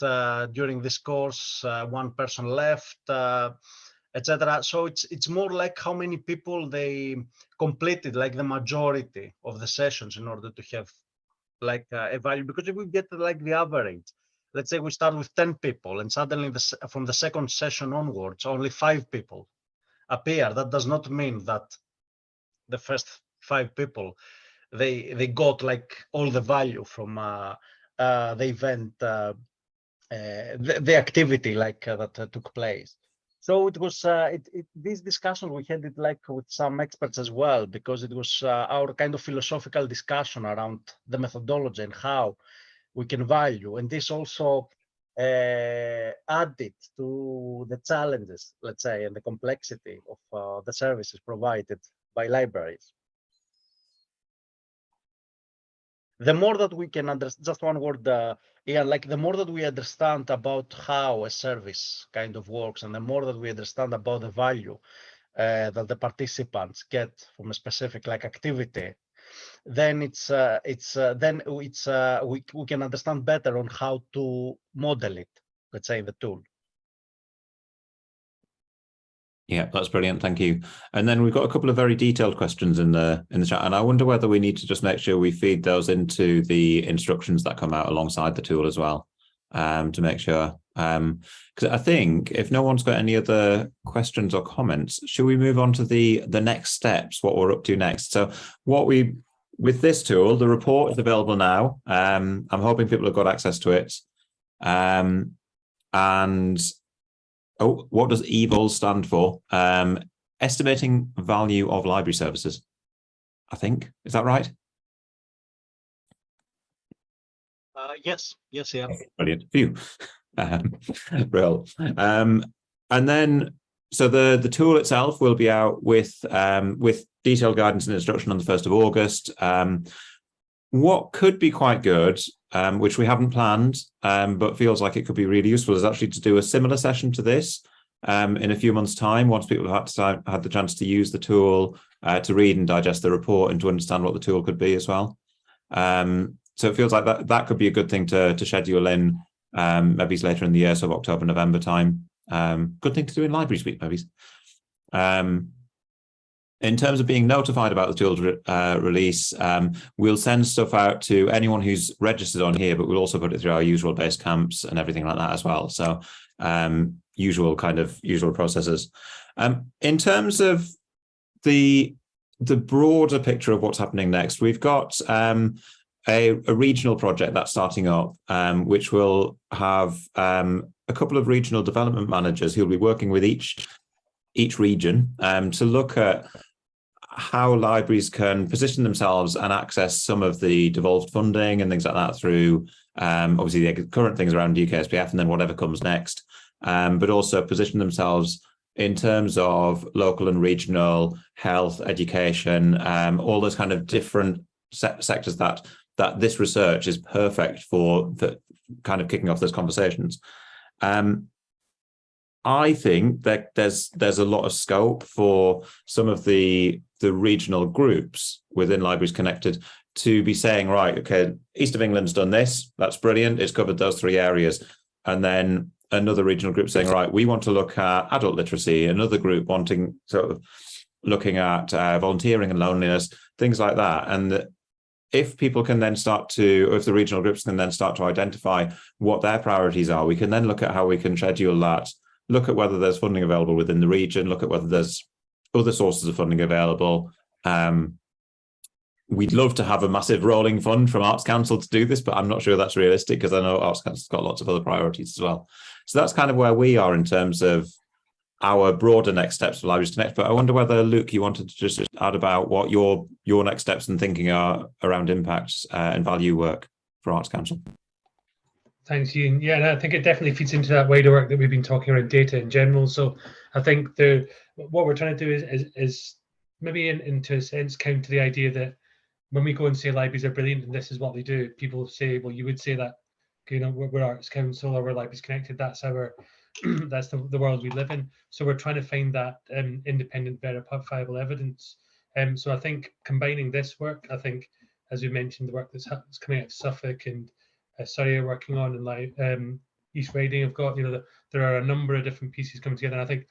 during this course, 1 person left, etc. So it's more like how many people they completed, like the majority of the sessions, in order to have like a value. Because if we get like the average, let's say we start with 10 people and suddenly from the second session onwards, only 5 people appear. That does not mean that the first 5 people, they got like all the value from the event, the activity like that took place. So it was this discussion, we had it like with some experts as well, because it was our kind of philosophical discussion around the methodology and how we can value. And this also added to the challenges, let's say, and the complexity of the services provided by libraries. The more that we can understand, just one word, Ian, like the more that we understand about how a service kind of works, and the more that we understand about the value that the participants get from a specific like activity, then we can understand better on how to model it, let's say, the tool. Yeah, that's brilliant. Thank you. And then we've got a couple of very detailed questions in the chat, and I wonder whether we need to just make sure we feed those into the instructions that come out alongside the tool as well, to make sure. Because I think if no one's got any other questions or comments, should we move on to the next steps? What we're up to next? So with this tool, the report is available now. I'm hoping people have got access to it, and what does EVOLs stand for? Estimating value of library services, I think. Is that right? Yes, yeah. Brilliant. Phew. Real. And then, so the tool itself will be out with detailed guidance and instruction on the 1st of August. What could be quite good, which we haven't planned, but feels like it could be really useful, is actually to do a similar session to this in a few months' time, once people have had the chance to use the tool, to read and digest the report and to understand what the tool could be as well. So it feels like that could be a good thing to schedule in, maybe later in the year, so October, November time. Good thing to do in Libraries Week, maybe. In terms of being notified about the tool's release, we'll send stuff out to anyone who's registered on here, but we'll also put it through our usual base camps and everything like that as well. So usual processes. In terms of the broader picture of what's happening next, we've got a regional project that's starting up, which will have a couple of regional development managers who'll be working with each region to look at how libraries can position themselves and access some of the devolved funding and things like that through obviously the current things around UKSPF and then whatever comes next, but also position themselves in terms of local and regional health, education, all those kind of different sectors that this research is perfect for kind of kicking off those conversations. I think that there's a lot of scope for some of the regional groups within Libraries Connected to be saying, right, okay, East of England's done this, that's brilliant, it's covered those 3 areas. And then another regional group saying, right, we want to look at adult literacy, another group wanting sort of looking at volunteering and loneliness, things like that. And if people can then start to, or if the regional groups can then start to identify what their priorities are, we can then look at how we can schedule that, look at whether there's funding available within the region, look at whether there's other sources of funding available. We'd love to have a massive rolling fund from Arts Council to do this, but I'm not sure that's realistic because I know Arts Council's got lots of other priorities as well. So that's kind of where we are in terms of our broader next steps for Libraries Connect. But I wonder whether, Luke, you wanted to just add about what your next steps and thinking are around impacts and value work for Arts Council. Thanks, Ian. Yeah, and I think it definitely feeds into that wider work that we've been talking around data in general. So I think what we're trying to do is maybe into a sense counter the idea that when we go and say libraries are brilliant and this is what they do, people say, well, you would say that, you know, we're Arts Council or we're Libraries Connected, that's our that's the world we live in. So we're trying to find that independent, verifiable evidence. So I think combining this work, I think, as we mentioned, the work that's coming out of Suffolk and Surrey are working on, and like East Riding have got, there are a number of different pieces coming together. And I think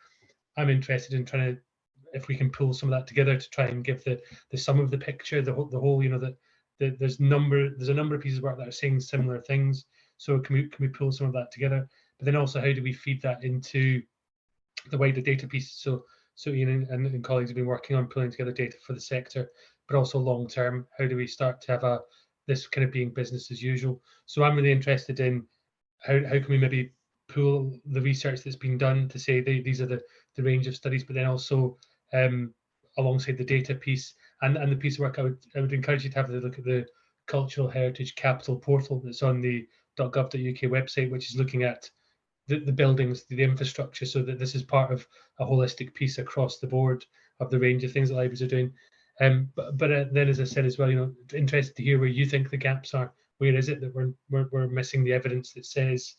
I'm interested in trying to, if we can pull some of that together to try and give the sum of the picture, the whole, there's a number of pieces of work that are saying similar things. So can we pull some of that together? But then also, how do we feed that into the wider data piece? So Ian and colleagues have been working on pulling together data for the sector, but also long term, how do we start to have this kind of being business as usual? So I'm really interested in how can we maybe pool the research that's been done to say these are the range of studies, but then also alongside the data piece and the piece of work, I would encourage you to have a look at the Cultural Heritage Capital portal that's on the .gov.uk website, which is looking at the buildings, the infrastructure, so that this is part of a holistic piece across the board of the range of things that libraries are doing. But then, as I said as well, interested to hear where you think the gaps are. Where is it that we're missing the evidence that says,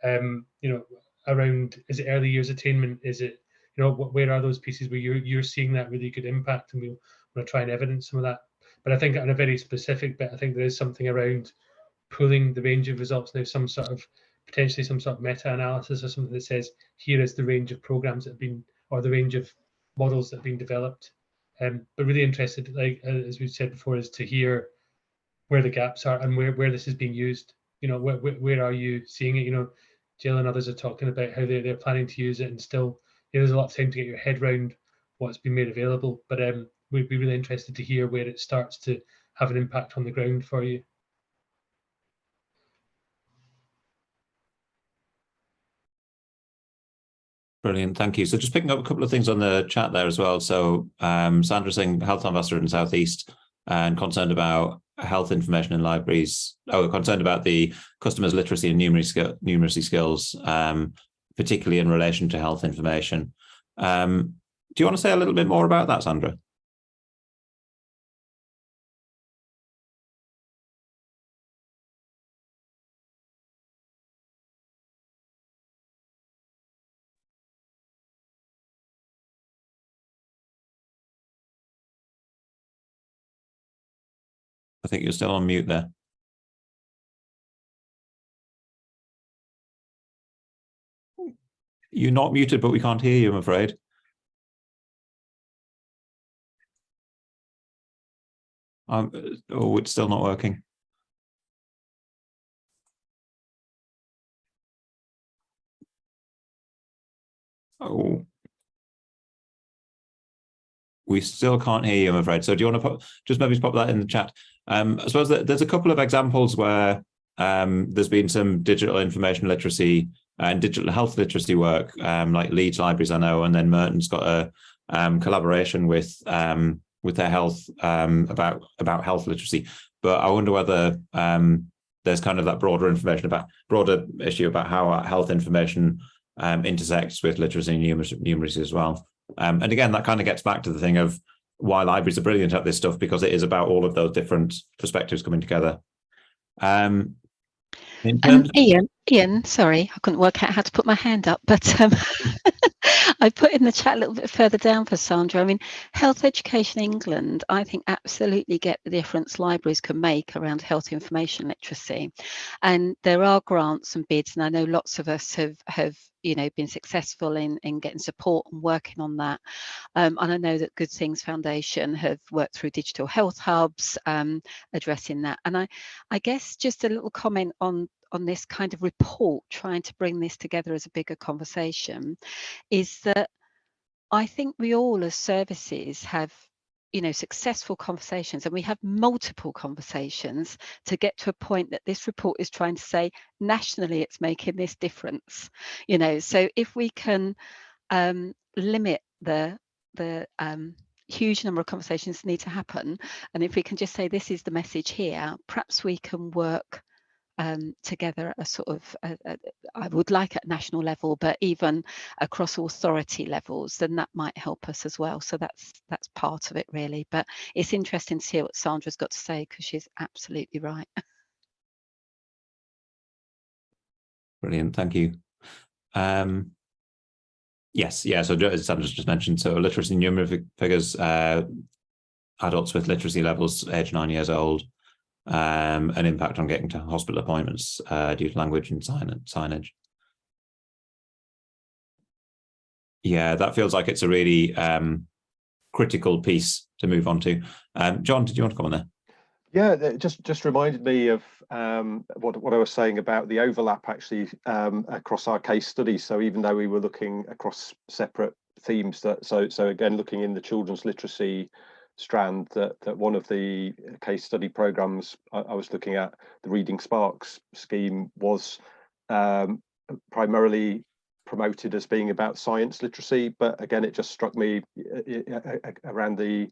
around, is it early years attainment? Is it, where are those pieces where you're seeing that really good impact, and we'll try and evidence some of that. But I think on a very specific bit, I think there is something around pulling the range of results now, potentially some sort of meta-analysis or something that says, here is the range of programs that have been, or the range of models that have been developed. But really interested, like as we've said before, is to hear where the gaps are and where this is being used. Where are you seeing it? Jill and others are talking about how they're planning to use it, and still, there's a lot of time to get your head around what's been made available. But we'd be really interested to hear where it starts to have an impact on the ground for you. Brilliant, thank you. So just picking up a couple of things on the chat there as well. So Sandra saying health ambassador in South East and concerned about health information in libraries. Oh, concerned about the customers' literacy and numeracy skills, particularly in relation to health information. Do you want to say a little bit more about that, Sandra? I think you're still on mute there. You're not muted, but we can't hear you, I'm afraid. Oh, it's still not working. Oh, we still can't hear you, I'm afraid. So do you want to just maybe pop that in the chat? I suppose that there's a couple of examples where there's been some digital information literacy and digital health literacy work, like Leeds Libraries, I know, and then Merton's got a collaboration with their health about health literacy. But I wonder whether there's kind of that broader issue about how health information intersects with literacy and numeracy as well. And again, that kind of gets back to the thing of why libraries are brilliant at this stuff, because it is about all of those different perspectives coming together. Ian, sorry, I couldn't work out how to put my hand up, but I put in the chat a little bit further down for Sandra. I mean, Health Education England, I think, absolutely get the difference libraries can make around health information literacy. And there are grants and bids, and I know lots of us have been successful in getting support and working on that. And I know that Good Things Foundation have worked through digital health hubs, addressing that. And I guess just a little comment on this kind of report, trying to bring this together as a bigger conversation, is that I think we all as services have successful conversations, and we have multiple conversations to get to a point that this report is trying to say nationally it's making this difference. So if we can limit the huge number of conversations that need to happen, and if we can just say this is the message here, perhaps we can work together at a sort of, I would like at national level, but even across authority levels, then that might help us as well. So that's part of it really. But it's interesting to hear what Sandra's got to say, because she's absolutely right. Brilliant, thank you. Yes, yeah. So as Sandra just mentioned, so literacy numeric figures, adults with literacy levels age 9 years old, an impact on getting to hospital appointments due to language and signage. Yeah, that feels like it's a really critical piece to move on to. John, did you want to come on there? Yeah, that just reminded me of what I was saying about the overlap actually across our case studies. So even though we were looking across separate themes, so again looking in the children's literacy strand, that one of the case study programs I was looking at, the Reading Sparks scheme, was primarily promoted as being about science literacy, but again it just struck me around the,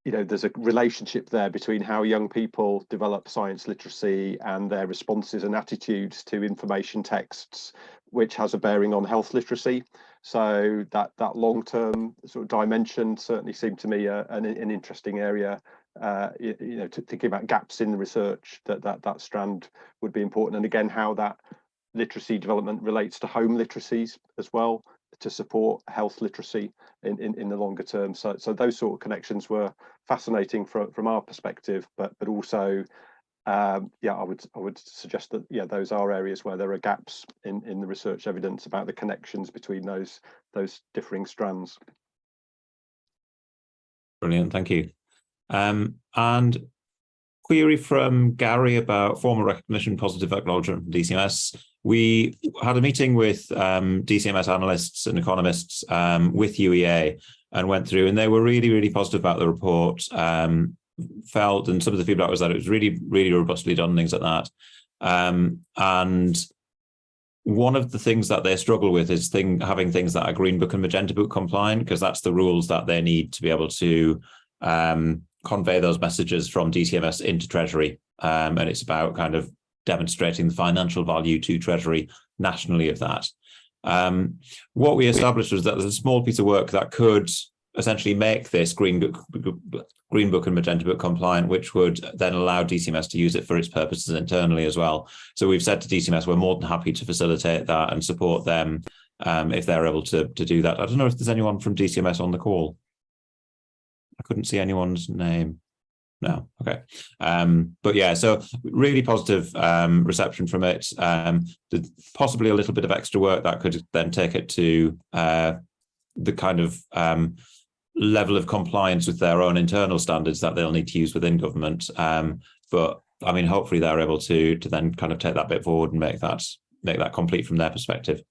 you know, there's a relationship there between how young people develop science literacy and their responses and attitudes to information texts, which has a bearing on health literacy. So that long-term sort of dimension certainly seemed to me an interesting area. You know, to think about gaps in the research, that strand would be important. And again, how that literacy development relates to home literacies as well, to support health literacy in the longer term. So those sort of connections were fascinating from our perspective, but also yeah, I would suggest that, yeah, those are areas where there are gaps in the research evidence about the connections between those differing strands. Brilliant, thank you. And query from Gary about formal recognition, positive acknowledgement from DCMS. We had a meeting with DCMS analysts and economists with UEA and went through, and they were really, really positive about the report. Felt, and some of the feedback was that it was really, really robustly done, things like that. And one of the things that they struggle with is having things that are Green Book and Magenta Book compliant, because that's the rules that they need to be able to convey those messages from DCMS into Treasury. And it's about kind of demonstrating the financial value to Treasury nationally of that. What we established was that there's a small piece of work that could essentially make this Green Book and Magenta Book compliant, which would then allow DCMS to use it for its purposes internally as well. So we've said to DCMS, we're more than happy to facilitate that and support them if they're able to do that. I don't know if there's anyone from DCMS on the call. I couldn't see anyone's name. No, okay. But yeah, so really positive reception from it. Possibly a little bit of extra work that could then take it to the kind of level of compliance with their own internal standards that they'll need to use within government. But I mean, hopefully they're able to then kind of take that bit forward and make that complete from their perspective.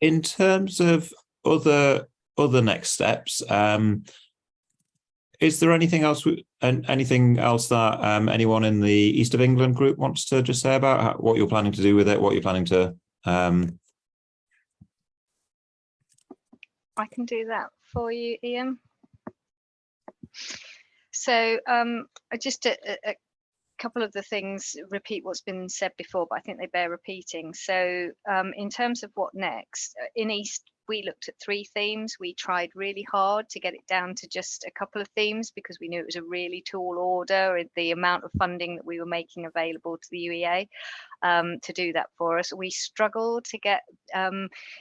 In terms of other next steps, is there anything else that anyone in the East of England group wants to just say about what you're planning to do with it, what you're planning to? I can do that for you, Ian. So just a couple of the things, repeat what's been said before, but I think they bear repeating. So in terms of what next, in East, we looked at 3 themes. We tried really hard to get it down to just a couple of themes because we knew it was a really tall order, the amount of funding that we were making available to the UEA to do that for us. We struggled to get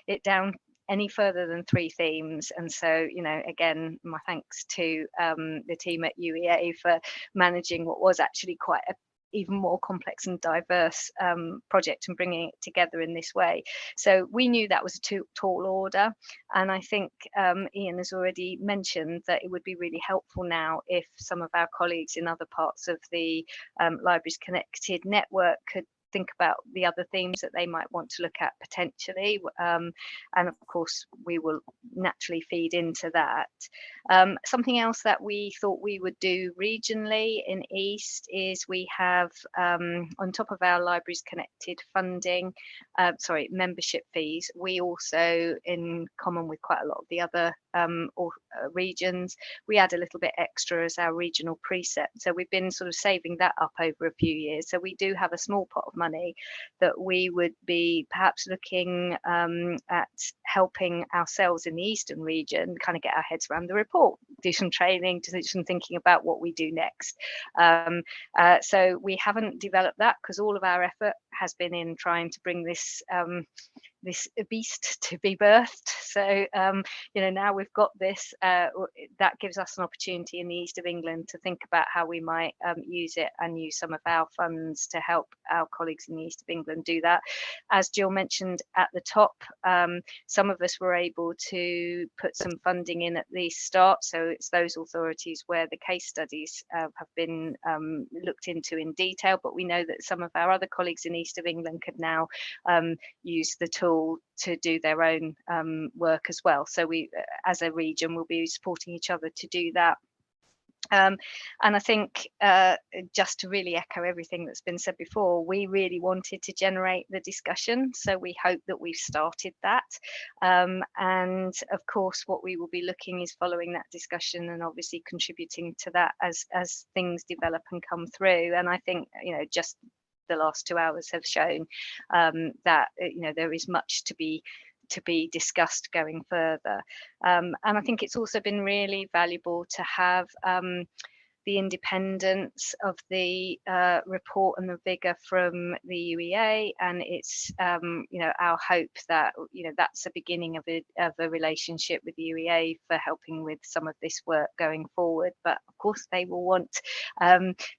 it down any further than 3 themes, and so, you know, again, my thanks to the team at UEA for managing what was actually quite a even more complex and diverse project and bringing it together in this way. So we knew that was a tall order, and I think Ian has already mentioned that it would be really helpful now if some of our colleagues in other parts of the Libraries Connected network could think about the other themes that they might want to look at potentially, and of course we will naturally feed into that. Something else that we thought we would do regionally in East is we have on top of our Libraries Connected funding, membership fees, we also, in common with quite a lot of the other regions, we add a little bit extra as our regional precept. So we've been sort of saving that up over a few years. So we do have a small pot of money, that we would be perhaps looking at helping ourselves in the Eastern region kind of get our heads around the report, do some training, do some thinking about what we do next. So we haven't developed that because all of our effort has been in trying to bring this this beast to be birthed. So now we've got this, that gives us an opportunity in the east of England to think about how we might use it and use some of our funds to help our colleagues in the east of England do that. As Jill mentioned at the top, some of us were able to put some funding in at the start, so it's those authorities where the case studies have been looked into in detail, but we know that some of our other colleagues in east of England could now use the tool to do their own work as well. So we, as a region, will be supporting each other to do that. And I think just to really echo everything that's been said before, we really wanted to generate the discussion. So we hope that we've started that. And of course, what we will be looking is following that discussion and obviously contributing to that as things develop and come through. And I think, just the last 2 hours have shown that there is much to be discussed going further, and I think it's also been really valuable to have the independence of the report and the vigour from the UEA, and it's our hope that that's the beginning of a relationship with the UEA for helping with some of this work going forward. But of course they will want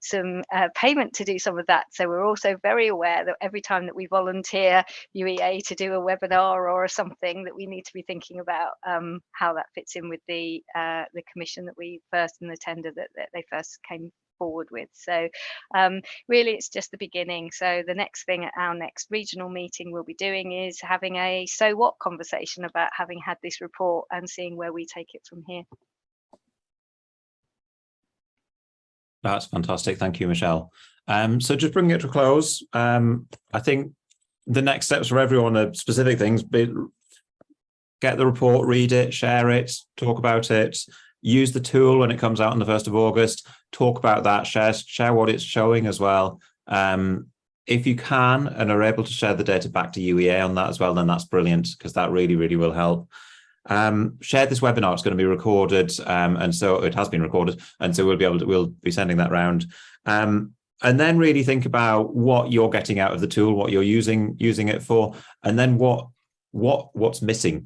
some payment to do some of that, so we're also very aware that every time that we volunteer UEA to do a webinar or something, that we need to be thinking about how that fits in with the commission that we first, and the tender that they first came forward with. So really it's just the beginning. So the next thing at our next regional meeting we'll be doing is having a so what conversation about having had this report and seeing where we take it from here. That's fantastic. Thank you, Michelle. So just bringing it to a close, I think the next steps for everyone are specific things. Get the report, read it, share it, talk about it. Use the tool when it comes out on the 1st of August, talk about that, share what it's showing as well. If you can and are able to share the data back to UEA on that as well, then that's brilliant, because that really, really will help. Share this webinar, it's going to be recorded, and so it has been recorded, and so we'll be sending that round. And then really think about what you're getting out of the tool, what you're using it for, and then what's missing.